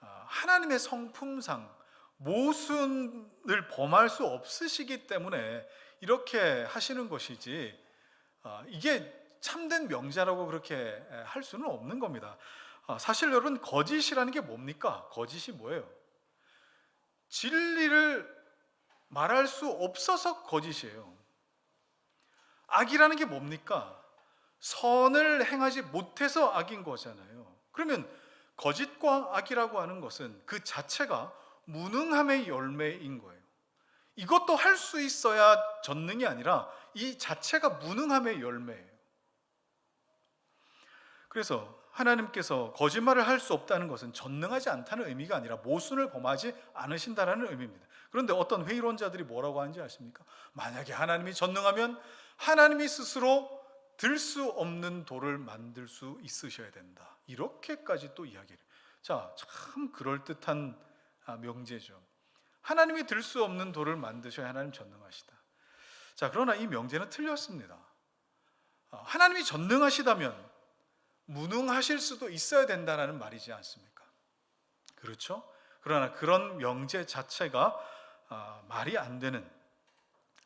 하나님의 성품상 모순을 범할 수 없으시기 때문에 이렇게 하시는 것이지, 이게 참된 명제라고 그렇게 할 수는 없는 겁니다. 사실 여러분, 거짓이라는 게 뭡니까? 거짓이 뭐예요? 진리를 말할 수 없어서 거짓이에요. 악이라는 게 뭡니까? 선을 행하지 못해서 악인 거잖아요. 그러면 거짓과 악이라고 하는 것은 그 자체가 무능함의 열매인 거예요. 이것도 할 수 있어야 전능이 아니라 이 자체가 무능함의 열매예요. 그래서 하나님께서 거짓말을 할 수 없다는 것은 전능하지 않다는 의미가 아니라 모순을 범하지 않으신다는 의미입니다. 그런데 어떤 회의론자들이 뭐라고 하는지 아십니까? 만약에 하나님이 전능하면 하나님이 스스로 들 수 없는 돌을 만들 수 있으셔야 된다, 이렇게까지 또 이야기를. 자, 참 그럴듯한 명제죠. 하나님이 들 수 없는 돌을 만드셔야 하나님 전능하시다. 자, 그러나 이 명제는 틀렸습니다. 하나님이 전능하시다면 무능하실 수도 있어야 된다는 말이지 않습니까? 그렇죠? 그러나 그런 명제 자체가 말이 안 되는,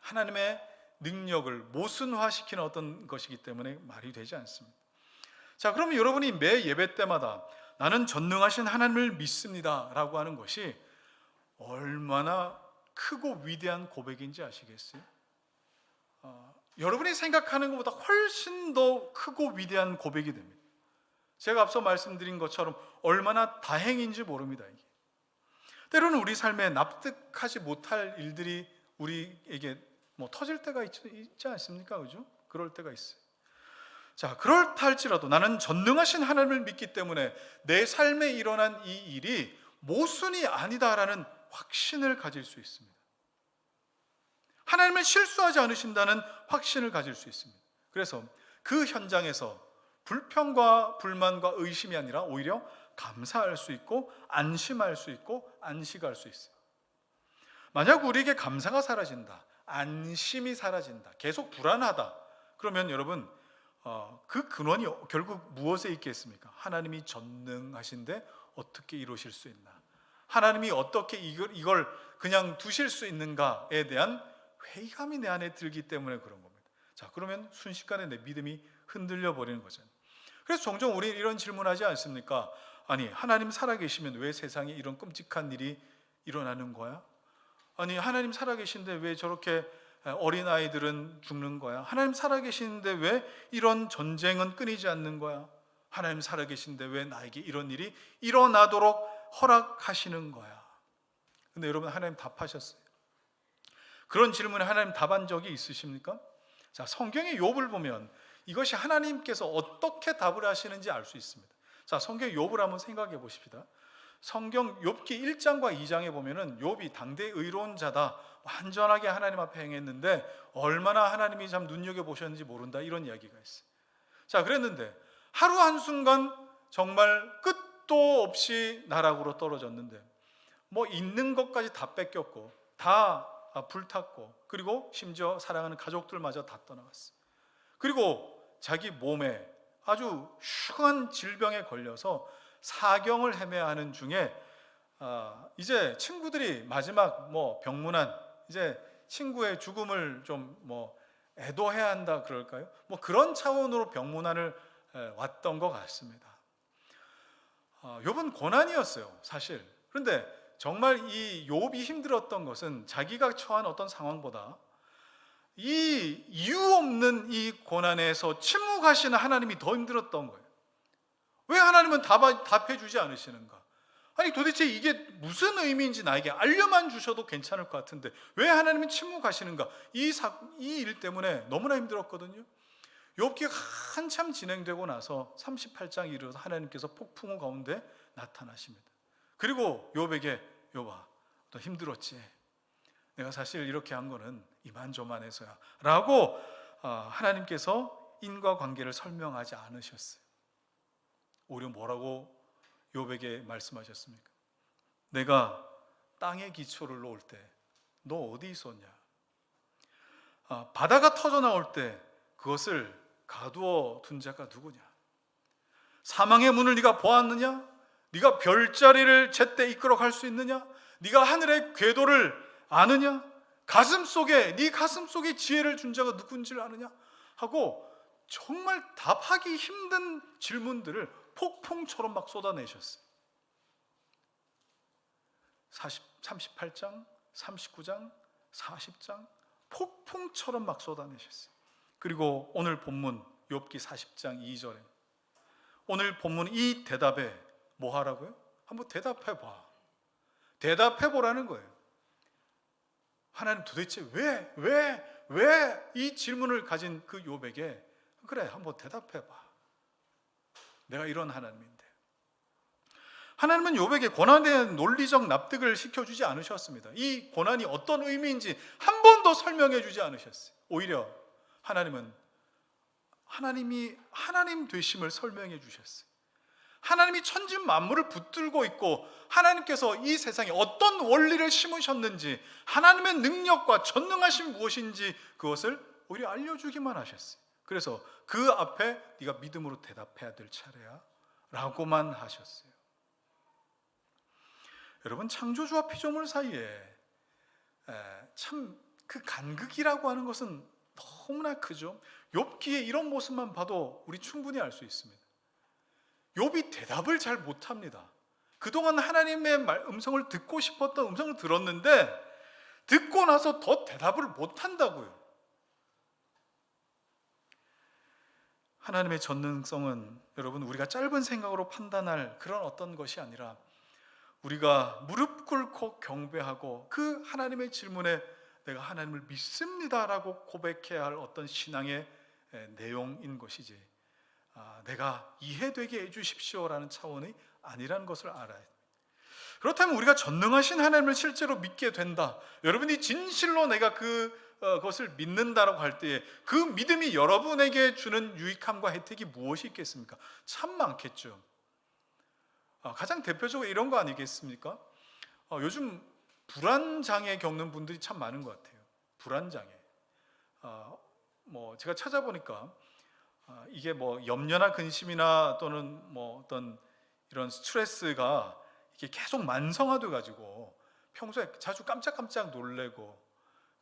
하나님의 능력을 모순화시키는 어떤 것이기 때문에 말이 되지 않습니다. 자, 그러면 여러분이 매 예배 때마다 나는 전능하신 하나님을 믿습니다 라고 하는 것이 얼마나 크고 위대한 고백인지 아시겠어요? 여러분이 생각하는 것보다 훨씬 더 크고 위대한 고백이 됩니다. 제가 앞서 말씀드린 것처럼 얼마나 다행인지 모릅니다. 이게. 때로는 우리 삶에 납득하지 못할 일들이 우리에게 터질 때가 있지 않습니까? 그죠? 그럴 때가 있어요. 자, 그렇다 할지라도 나는 전능하신 하나님을 믿기 때문에 내 삶에 일어난 이 일이 모순이 아니다라는 확신을 가질 수 있습니다. 하나님은 실수하지 않으신다는 확신을 가질 수 있습니다. 그래서 그 현장에서 불평과 불만과 의심이 아니라 오히려 감사할 수 있고 안심할 수 있고 안식할 수 있어요. 만약 우리에게 감사가 사라진다, 안심이 사라진다, 계속 불안하다, 그러면 여러분 그 근원이 결국 무엇에 있겠습니까? 하나님이 전능하신데 어떻게 이루실 수 있나? 하나님이 어떻게 이걸 그냥 두실 수 있는가에 대한 회의감이 내 안에 들기 때문에 그런 겁니다. 자, 그러면 순식간에 내 믿음이 흔들려 버리는 거잖아요. 그래서 종종 우리 이런 질문하지 않습니까? 아니, 하나님 살아계시면 왜 세상에 이런 끔찍한 일이 일어나는 거야? 아니, 하나님 살아계신데 왜 저렇게 어린아이들은 죽는 거야? 하나님 살아계시는데 왜 이런 전쟁은 끊이지 않는 거야? 하나님 살아계신데 왜 나에게 이런 일이 일어나도록 허락하시는 거야? 근데 여러분, 하나님 답하셨어요. 그런 질문에 하나님 답한 적이 있으십니까? 자, 성경의 욥을 보면 이것이 하나님께서 어떻게 답을 하시는지 알 수 있습니다. 자, 성경 욥을 한번 생각해 보십시다. 성경 욥기 1장과 2장에 보면은 욥이 당대 의로운 자다, 완전하게 하나님 앞에 행했는데 얼마나 하나님이 참 눈여겨보셨는지 모른다, 이런 이야기가 있어요. 자, 그랬는데 하루 한순간 정말 끝도 없이 나락으로 떨어졌는데 있는 것까지 다 뺏겼고 다 불탔고, 그리고 심지어 사랑하는 가족들마저 다 떠나갔어요. 그리고 자기 몸에 아주 흉한 질병에 걸려서 사경을 헤매야 하는 중에 이제 친구들이 마지막 병문안, 이제 친구의 죽음을 좀 애도해야 한다 그럴까요? 그런 차원으로 병문안을 왔던 것 같습니다. 욥은 고난이었어요, 사실. 그런데 정말 이 욥이 힘들었던 것은 자기가 처한 어떤 상황보다 이 이유 없는 이 고난에서 침묵하시는 하나님이 더 힘들었던 거예요. 왜 하나님은 답해 주지 않으시는가? 아니 도대체 이게 무슨 의미인지 나에게 알려만 주셔도 괜찮을 것 같은데 왜 하나님은 침묵하시는가? 이 일 때문에 너무나 힘들었거든요. 욥기가 한참 진행되고 나서 38장 이르러서 하나님께서 폭풍우 가운데 나타나십니다. 그리고 욥에게 욥아, 너 힘들었지? 내가 사실 이렇게 한 거는 이만저만해서야 라고 하나님께서 인과관계를 설명하지 않으셨어요. 오히려 뭐라고 욥에게 말씀하셨습니까? 내가 땅의 기초를 놓을 때 너 어디 있었냐? 바다가 터져 나올 때 그것을 가두어 둔 자가 누구냐? 사망의 문을 네가 보았느냐? 네가 별자리를 제때 이끌어 갈 수 있느냐? 네가 하늘의 궤도를 아느냐? 네 가슴 속에 지혜를 준 자가 누군지를 아느냐? 하고 정말 답하기 힘든 질문들을 폭풍처럼 막 쏟아내셨어요. 38장, 39장, 40장 폭풍처럼 막 쏟아내셨어요. 그리고 오늘 본문 욥기 40장 2절에 오늘 본문 이 대답에 뭐 하라고요? 한번 대답해봐. 대답해보라는 거예요. 하나님 도대체 왜 이 질문을 가진 그 욥에게 그래 한번 대답해봐. 내가 이런 하나님인데. 하나님은 욥에게 고난에 대한 논리적 납득을 시켜주지 않으셨습니다. 이 고난이 어떤 의미인지 한 번도 설명해 주지 않으셨어요. 오히려 하나님은 하나님이 하나님 되심을 설명해 주셨어요. 하나님이 천지 만물을 붙들고 있고 하나님께서 이 세상에 어떤 원리를 심으셨는지 하나님의 능력과 전능하신 무엇인지 그것을 오히려 알려주기만 하셨어요. 그래서 그 앞에 네가 믿음으로 대답해야 될 차례야 라고만 하셨어요. 여러분, 창조주와 피조물 사이에 참 그 간극이라고 하는 것은 너무나 크죠. 욥기의 이런 모습만 봐도 우리 충분히 알 수 있습니다. 욥이 대답을 잘 못합니다. 그동안 하나님의 음성을 듣고 싶었던 음성을 들었는데 듣고 나서 더 대답을 못한다고요. 하나님의 전능성은 여러분 우리가 짧은 생각으로 판단할 그런 어떤 것이 아니라 우리가 무릎 꿇고 경배하고 그 하나님의 질문에 내가 하나님을 믿습니다라고 고백해야 할 어떤 신앙의 내용인 것이지 내가 이해되게 해주십시오라는 차원이 아니라는 것을 알아야 합니다. 그렇다면 우리가 전능하신 하나님을 실제로 믿게 된다. 여러분이 진실로 내가 그것을 믿는다라고 할 때에 그 믿음이 여러분에게 주는 유익함과 혜택이 무엇이 있겠습니까? 참 많겠죠. 가장 대표적으로 이런 거 아니겠습니까? 요즘 불안장애 겪는 분들이 참 많은 것 같아요. 불안장애. 제가 찾아보니까 이게 염려나 근심이나 또는 어떤 이런 스트레스가 이게 계속 만성화돼 가지고 평소에 자주 깜짝깜짝 놀래고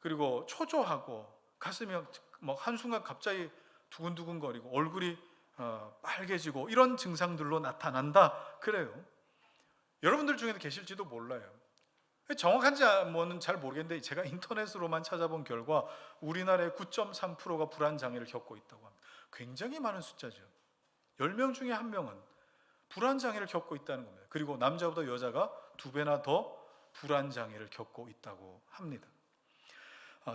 그리고 초조하고 가슴이 한순간 갑자기 두근두근거리고 얼굴이 빨개지고 이런 증상들로 나타난다 그래요. 여러분들 중에도 계실지도 몰라요. 정확한지 뭐는 잘 모르겠는데 제가 인터넷으로만 찾아본 결과 우리나라의 9.3%가 불안장애를 겪고 있다고 합니다. 굉장히 많은 숫자죠. 10명 중에 1명은 불안장애를 겪고 있다는 겁니다. 그리고 남자보다 여자가 2배나 더 불안장애를 겪고 있다고 합니다.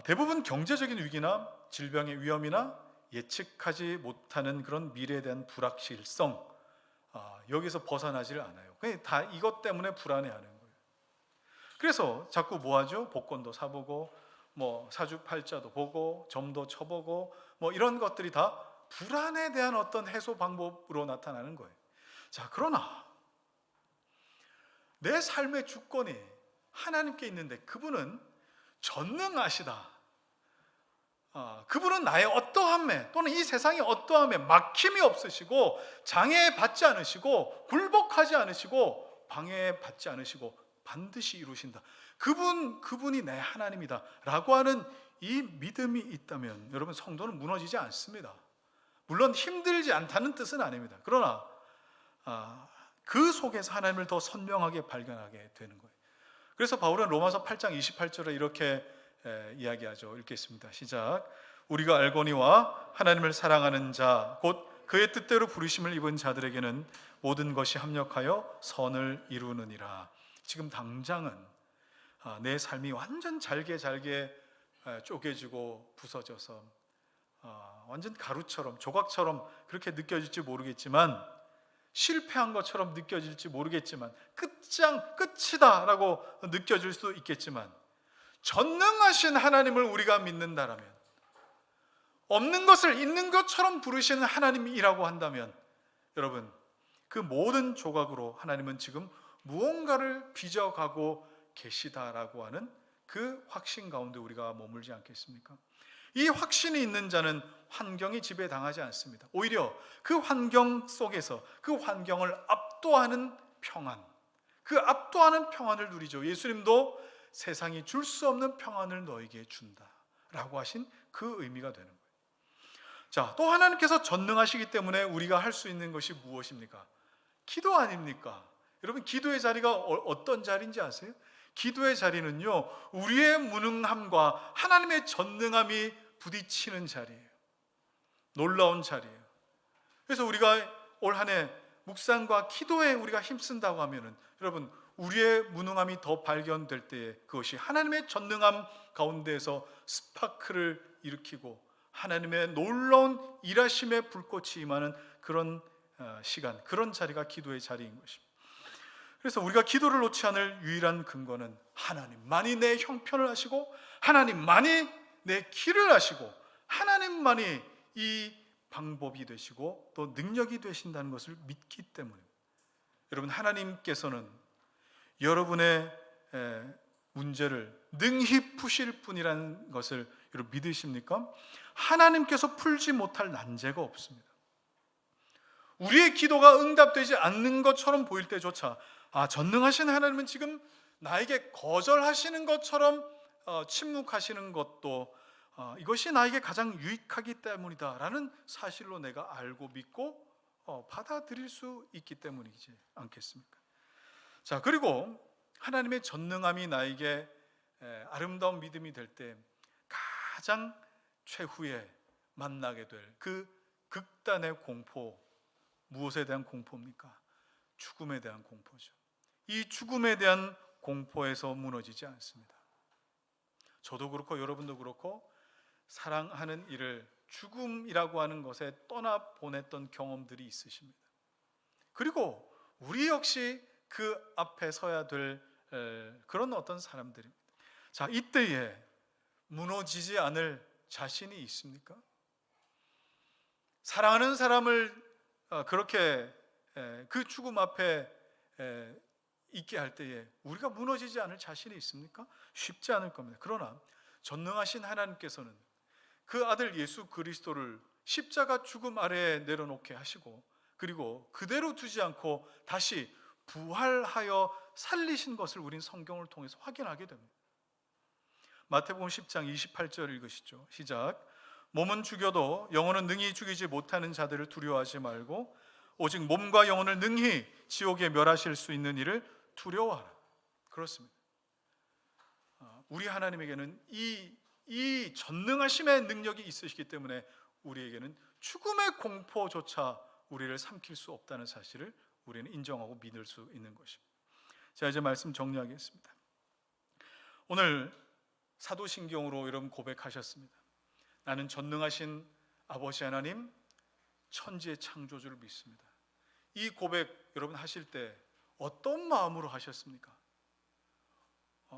대부분 경제적인 위기나 질병의 위험이나 예측하지 못하는 그런 미래에 대한 불확실성, 여기서 벗어나질 않아요. 다 이것 때문에 불안해하는 거예요. 그래서 자꾸 뭐하죠? 복권도 사보고 사주팔자도 보고 점도 쳐보고 이런 것들이 다 불안에 대한 어떤 해소 방법으로 나타나는 거예요. 자, 그러나 내 삶의 주권이 하나님께 있는데 그분은 전능하시다. 그분은 나의 어떠함에 또는 이 세상의 어떠함에 막힘이 없으시고 장애받지 않으시고 굴복하지 않으시고 방해받지 않으시고 반드시 이루신다. 그분이 내 하나님이다 라고 하는 이 믿음이 있다면 여러분, 성도는 무너지지 않습니다. 물론 힘들지 않다는 뜻은 아닙니다. 그러나 그 속에서 하나님을 더 선명하게 발견하게 되는 거예요. 그래서 바울은 로마서 8장 28절에 이렇게 이야기하죠. 읽겠습니다. 시작. 우리가 알거니와 하나님을 사랑하는 자 곧 그의 뜻대로 부르심을 입은 자들에게는 모든 것이 합력하여 선을 이루느니라. 지금 당장은 내 삶이 완전 잘게 쪼개지고 부서져서 완전 가루처럼 조각처럼 그렇게 느껴질지 모르겠지만, 실패한 것처럼 느껴질지 모르겠지만, 끝이다 라고 느껴질 수도 있겠지만, 전능하신 하나님을 우리가 믿는다라면, 없는 것을 있는 것처럼 부르시는 하나님이라고 한다면, 여러분, 그 모든 조각으로 하나님은 지금 무언가를 빚어가고 계시다라고 하는 그 확신 가운데 우리가 머물지 않겠습니까? 이 확신이 있는 자는 환경이 지배당하지 않습니다. 오히려 그 환경 속에서 그 환경을 압도하는 평안, 그 압도하는 평안을 누리죠. 예수님도 세상이 줄 수 없는 평안을 너에게 준다라고 하신 그 의미가 되는 거예요. 자, 또 하나님께서 전능하시기 때문에 우리가 할 수 있는 것이 무엇입니까? 기도 아닙니까? 여러분, 기도의 자리가 어떤 자리인지 아세요? 기도의 자리는요, 우리의 무능함과 하나님의 전능함이 부딪히는 자리예요. 놀라운 자리예요. 그래서 우리가 올 한 해 묵상과 기도에 우리가 힘쓴다고 하면은, 여러분, 우리의 무능함이 더 발견될 때에 그것이 하나님의 전능함 가운데에서 스파크를 일으키고 하나님의 놀라운 일하심의 불꽃이 임하는 그런 시간, 그런 자리가 기도의 자리인 것입니다. 그래서 우리가 기도를 놓지 않을 유일한 근거는 하나님만이 내 형편을 아시고 하나님만이 내 길을 아시고 하나님만이 이 방법이 되시고 또 능력이 되신다는 것을 믿기 때문입니다. 여러분, 하나님께서는 여러분의 문제를 능히 푸실 분이라는 것을 여러분 믿으십니까? 하나님께서 풀지 못할 난제가 없습니다. 우리의 기도가 응답되지 않는 것처럼 보일 때조차 전능하신 하나님은 지금 나에게 거절하시는 것처럼 침묵하시는 것도 이것이 나에게 가장 유익하기 때문이다 라는 사실로 내가 알고 믿고 받아들일 수 있기 때문이지 않겠습니까? 자, 그리고 하나님의 전능함이 나에게 아름다운 믿음이 될 때 가장 최후에 만나게 될 그 극단의 공포, 무엇에 대한 공포입니까? 죽음에 대한 공포죠. 이 죽음에 대한 공포에서 무너지지 않습니다. 저도 그렇고 여러분도 그렇고 사랑하는 이를 죽음이라고 하는 것에 떠나보냈던 경험들이 있으십니다. 그리고 우리 역시 그 앞에 서야 될 그런 어떤 사람들입니다. 자, 이때에 무너지지 않을 자신이 있습니까? 사랑하는 사람을 그렇게 그 죽음 앞에 있게 할 때에 우리가 무너지지 않을 자신이 있습니까? 쉽지 않을 겁니다. 그러나 전능하신 하나님께서는 그 아들 예수 그리스도를 십자가 죽음 아래에 내려놓게 하시고 그리고 그대로 두지 않고 다시 부활하여 살리신 것을 우린 성경을 통해서 확인하게 됩니다. 마태복음 10장 28절 읽으시죠. 시작. 몸은 죽여도 영혼은 능히 죽이지 못하는 자들을 두려워하지 말고 오직 몸과 영혼을 능히 지옥에 멸하실 수 있는 이를 두려워하라. 그렇습니다. 우리 하나님에게는 이 전능하심의 능력이 있으시기 때문에 우리에게는 죽음의 공포조차 우리를 삼킬 수 없다는 사실을 우리는 인정하고 믿을 수 있는 것입니다. 자, 이제 말씀 정리하겠습니다. 오늘 사도신경으로 여러분 고백하셨습니다. 나는 전능하신 아버지 하나님, 천지의 창조주를 믿습니다. 이 고백 여러분 하실 때 어떤 마음으로 하셨습니까?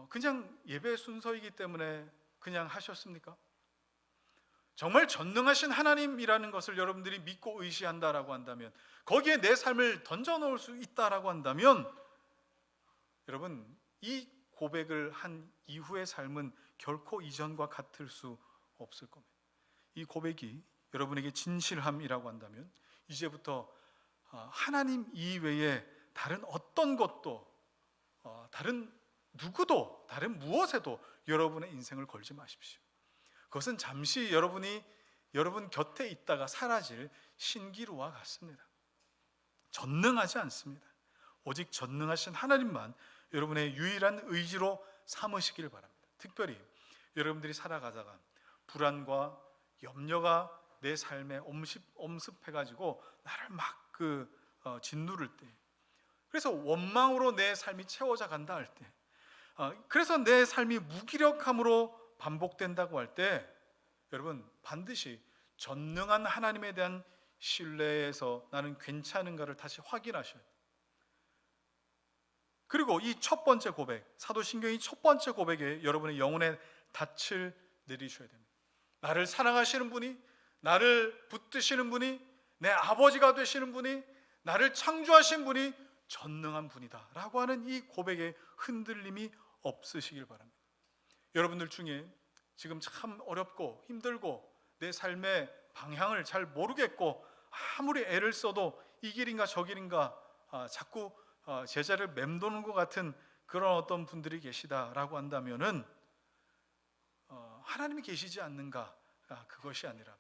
그냥 예배 순서이기 때문에 그냥 하셨습니까? 정말 전능하신 하나님이라는 것을 여러분들이 믿고 의지한다라고 한다면, 거기에 내 삶을 던져놓을 수 있다라고 한다면, 여러분 이 고백을 한 이후의 삶은 결코 이전과 같을 수 없을 겁니다. 이 고백이 여러분에게 진실함이라고 한다면 이제부터 하나님 이외에 다른 어떤 것도 다른 누구도 다른 무엇에도 여러분의 인생을 걸지 마십시오. 그것은 잠시 여러분 곁에 있다가 사라질 신기루와 같습니다. 전능하지 않습니다. 오직 전능하신 하나님만 여러분의 유일한 의지로 삼으시길 바랍니다. 특별히 여러분들이 살아가다가 불안과 염려가 내 삶에 엄습해가지고 나를 막 짓누를 때, 그래서 원망으로 내 삶이 채워져 간다 할 때, 그래서 내 삶이 무기력함으로 반복된다고 할 때, 여러분 반드시 전능한 하나님에 대한 신뢰에서 나는 괜찮은가를 다시 확인하셔야 돼요. 그리고 이 첫 번째 고백, 사도신경이 첫 번째 고백에 여러분의 영혼의 닻을 내리셔야 됩니다. 나를 사랑하시는 분이, 나를 붙드시는 분이, 내 아버지가 되시는 분이, 나를 창조하신 분이 전능한 분이다 라고 하는 이 고백에 흔들림이 없으시길 바랍니다. 여러분들 중에 지금 참 어렵고 힘들고 내 삶의 방향을 잘 모르겠고 아무리 애를 써도 이 길인가 저 길인가 자꾸 제자를 맴도는 것 같은 그런 어떤 분들이 계시다라고 한다면은 하나님이 계시지 않는가, 그것이 아니라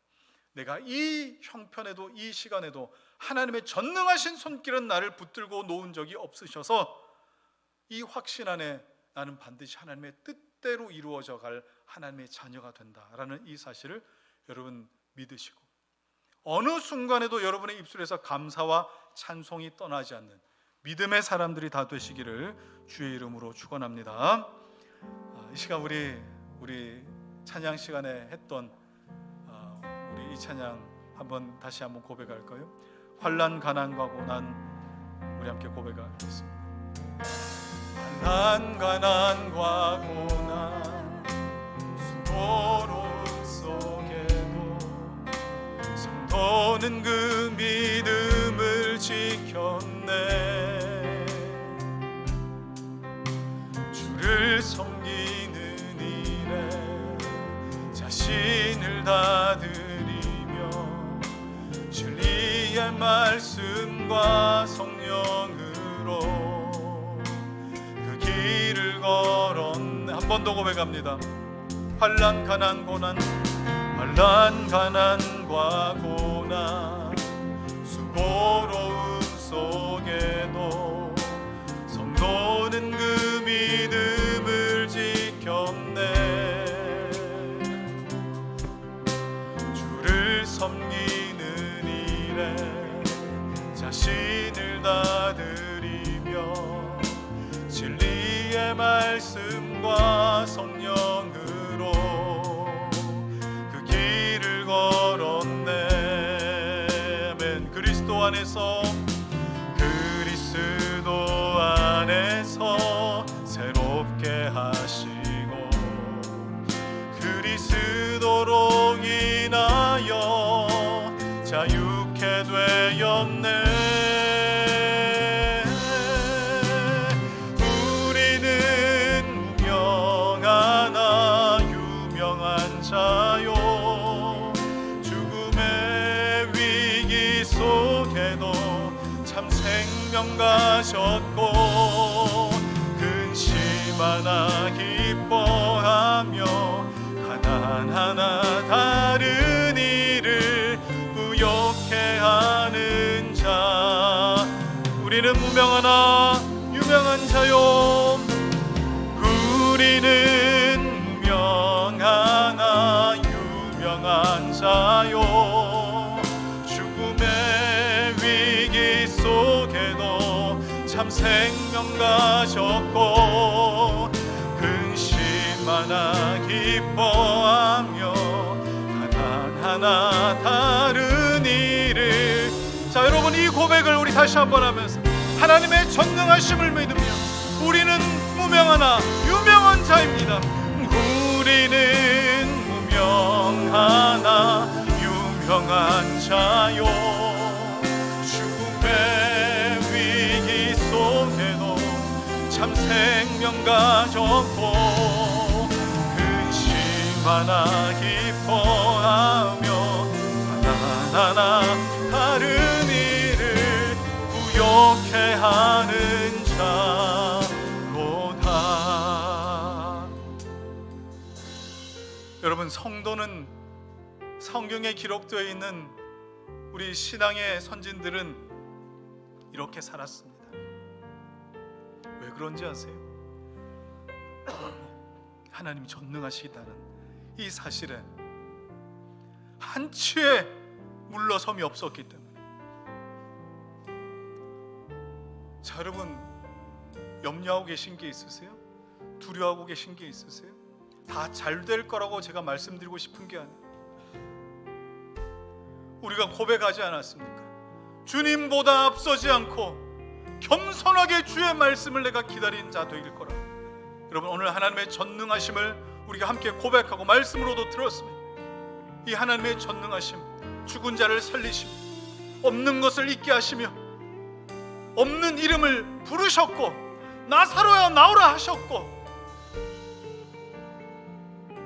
내가 이 형편에도 이 시간에도 하나님의 전능하신 손길은 나를 붙들고 놓은 적이 없으셔서 이 확신 안에 나는 반드시 하나님의 뜻대로 이루어져 갈 하나님의 자녀가 된다라는 이 사실을 여러분 믿으시고, 어느 순간에도 여러분의 입술에서 감사와 찬송이 떠나지 않는 믿음의 사람들이 다 되시기를 주의 이름으로 축원합니다. 이 시간 우리 찬양 시간에 했던 우리 이 찬양 다시 한번 고백할까요? 환난 가난과 고난, 우리 함께 고백하겠습니다. 환난 가난과 고난 수고로움 속에도 성도는 그 믿음을 지켰네. 주를 섬기는 일에 자신을 다 드리며 진리의 말씀과 성령으로 그 길을 걸었네. 한 번 더 고백합니다. 환난 가난 고난, 환난 가난과 고난 수고로움 속에도 성도는 그 믿음을 지켰네. 주를 섬기는 일에 자신을 다 드리며 진리의 말씀과 성령으로 그 길을 걸었네. 아멘. 그리스도 안에서 새롭게 하시고 그리스도로 인하여 자유케 되었네. 우리는 무명하나 유명한 자요. 죽음의 위기 속에도 참 생명 가졌고 근심 하나 기뻐하며 가난하나 다른 이를 부욕해 하는 자. 우리는 무명하나 유명한 자요. 우리는 무명하나 유명한 자요. 죽음의 위기 속에도 참 생명 가졌고 근심 하나 기뻐하며 하나하나 다른 일을. 자, 여러분 이 고백을 우리 다시 한번 하면서 하나님의 전능하심을 믿으며 우리는 무명하나 유명한 자입니다. 우리는 무명하나 유명한 자요. 죽음의 위기 속에도 참 생명 가졌고 근심 하나 기뻐하며 하나나 다른 이를 부욕해 하는 자로다. 여러분, 성도는 성경에 기록되어 있는 우리 신앙의 선진들은 이렇게 살았습니다. 왜 그런지 아세요? 하나님이 전능하시다는 이 사실에 한치의 물러섬이 없었기 때문에. 자, 여러분, 염려하고 계신 게 있으세요? 두려워하고 계신 게 있으세요? 다 잘 될 거라고 제가 말씀드리고 싶은 게 아니에요. 우리가 고백하지 않았습니까? 주님보다 앞서지 않고 겸손하게 주의 말씀을 내가 기다린 자 되길 거라. 여러분, 오늘 하나님의 전능하심을 우리가 함께 고백하고 말씀으로도 들었습니다. 이 하나님의 전능하심, 죽은 자를 살리시며 없는 것을 있게 하시며 없는 이름을 부르셨고 나사로야 나오라 하셨고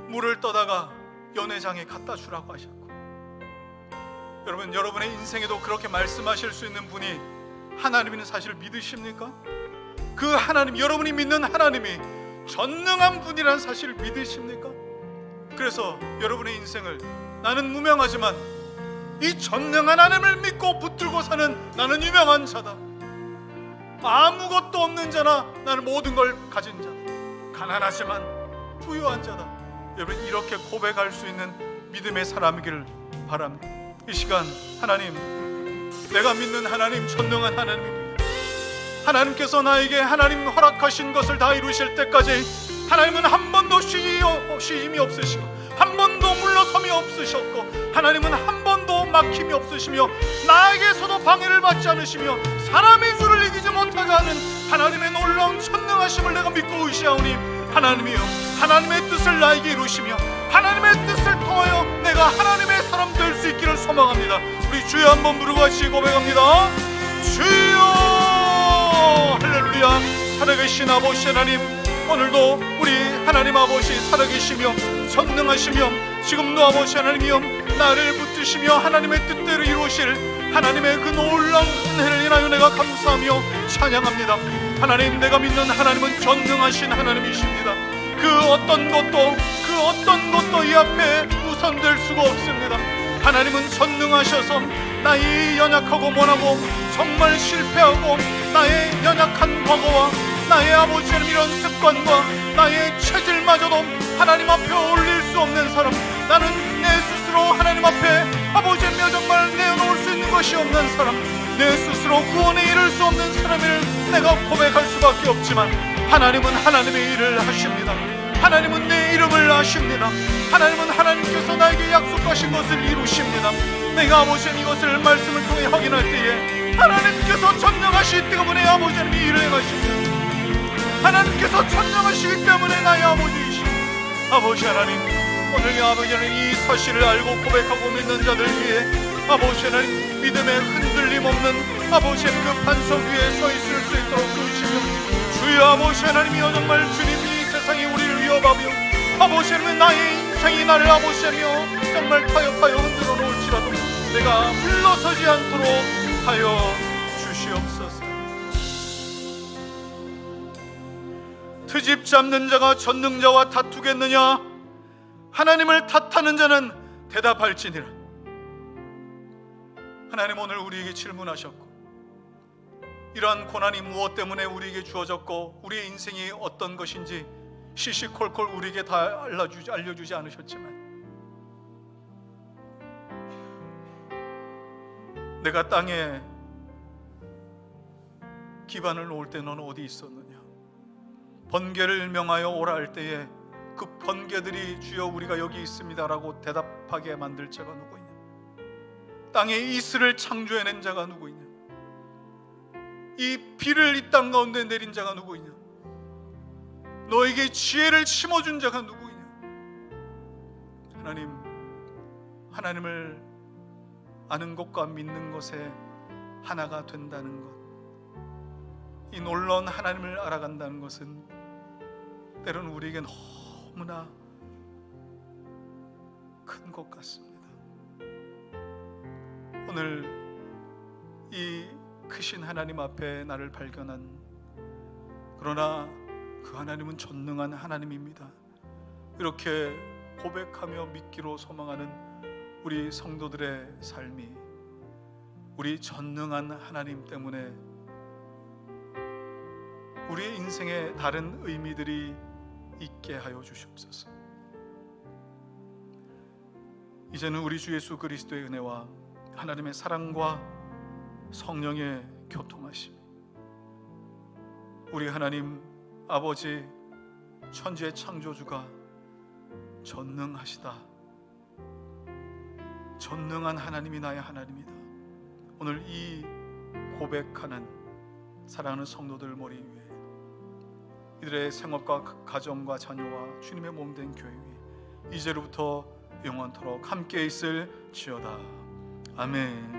물을 떠다가 연회장에 갖다 주라고 하셨고, 여러분, 여러분의 인생에도 그렇게 말씀하실 수 있는 분이 하나님인 사실을 믿으십니까? 그 하나님, 여러분이 믿는 하나님이 전능한 분이라는 사실을 믿으십니까? 그래서 여러분의 인생을 나는 무명하지만 이 전능한 하나님을 믿고 붙들고 사는 나는 유명한 자다, 아무것도 없는 자나 나는 모든 걸 가진 자다, 가난하지만 부유한 자다. 여러분, 이렇게 고백할 수 있는 믿음의 사람이기를 바랍니다. 이 시간 하나님, 내가 믿는 하나님 전능한 하나님입니다. 하나님께서 나에게 하나님 허락하신 것을 다 이루실 때까지 하나님은 한 번도 쉬임이 없으시고 한 번도 물러섬이 없으셨고 하나님은 한 번도 막힘이 없으시며 나에게서도 방해를 받지 않으시며 사람의 수를 이기지 못하게 하는 하나님의 놀라운 전능하심을 내가 믿고 의지하오니 하나님이여, 하나님의 뜻을 나에게 이루시며 하나님의 뜻을 통하여 내가 하나님의 사람 될 수 있기를 소망합니다. 우리 주여 한번 부르고 같이 고백합니다. 주여, 할렐루야. 살아계신 아버지 하나님, 오늘도 우리 하나님 아버지 살아계시며 전능하시며 지금도 아버지 하나님이여 나를 붙드시며 하나님의 뜻대로 이루실 하나님의 그 놀라운 은혜를 인하여 내가 감사하며 찬양합니다. 하나님, 내가 믿는 하나님은 전능하신 하나님이십니다. 그 어떤 것도 이 앞에 우선될 수가 없습니다. 하나님은 전능하셔서 나의 연약하고 못하고 정말 실패하고 나의 연약한 과거와 나의 아버지 하나님 이런 습관과 나의 체질마저도 하나님 앞에 올릴 수 없는 사람, 나는 내 스스로 하나님 앞에 아버지 하나님 정말 내어놓을 수 있는 것이 없는 사람, 내 스스로 구원에 이를 수 없는 사람을 내가 고백할 수밖에 없지만 하나님은 하나님의 일을 하십니다. 하나님은 내 이름을 아십니다. 하나님은 하나님께서 나에게 약속하신 것을 이루십니다. 내가 아버지 이것을 말씀을 통해 확인할 때에 하나님께서 전능하시기 때문에 아버지 하나님이 일을 행하십니다. 하나님께서 전능하시기 때문에 나의 아버지이십니다. 아버지 하나님, 오늘 이 아버지 하나님 이 사실을 알고 고백하고 믿는 자들 위해 아버지 하나님 믿음에 흔들림 없는 아버지 하나님 그 반석 위에 서 있을 수 있도록 도우시며 주여 아버지 하나님이여 정말 주님이 세상이 우리를 위협하며 아버지 하나님 나의 인생이 나를 아버지 하며 정말 타협하여 흔들어 놓을지라도 내가 물러서지 않도록 하여 주시옵소서. 트집 잡는 자가 전능자와 다투겠느냐? 하나님을 탓하는 자는 대답할지니라. 하나님, 오늘 우리에게 질문하셨고 이러한 고난이 무엇 때문에 우리에게 주어졌고 우리의 인생이 어떤 것인지 시시콜콜 우리에게 다 알려주지 않으셨지만 내가 땅에 기반을 놓을 때 너는 어디 있었느냐? 번개를 명하여 오라 할 때에 그 번개들이 주여 우리가 여기 있습니다라고 대답하게 만들 자가 누구 있냐? 땅에 이슬을 창조해낸 자가 누구 있냐? 이 비를 이 땅 가운데 내린 자가 누구 있냐? 너에게 지혜를 심어준 자가 누구 있냐? 하나님, 하나님을 아는 것과 믿는 것에 하나가 된다는 것, 이 놀라운 하나님을 알아간다는 것은 때로는 우리에게 너무나 큰 것 같습니다. 오늘 이 크신 하나님 앞에 나를 발견한, 그러나 그 하나님은 전능한 하나님입니다. 이렇게 고백하며 믿기로 소망하는 우리 성도들의 삶이 우리 전능한 하나님 때문에 우리의 인생에 다른 의미들이 있게 하여 주시옵소서. 이제는 우리 주 예수 그리스도의 은혜와 하나님의 사랑과 성령의 교통하심, 우리 하나님 아버지 천지의 창조주가 전능하시다, 전능한 하나님이 나의 하나님이다, 오늘 이 고백하는 사랑하는 성도들 머리 위에, 이들의 생업과 가정과 자녀와 주님의 몸된 교회 위에 이제로부터 영원토록 함께 있을지어다. 아멘.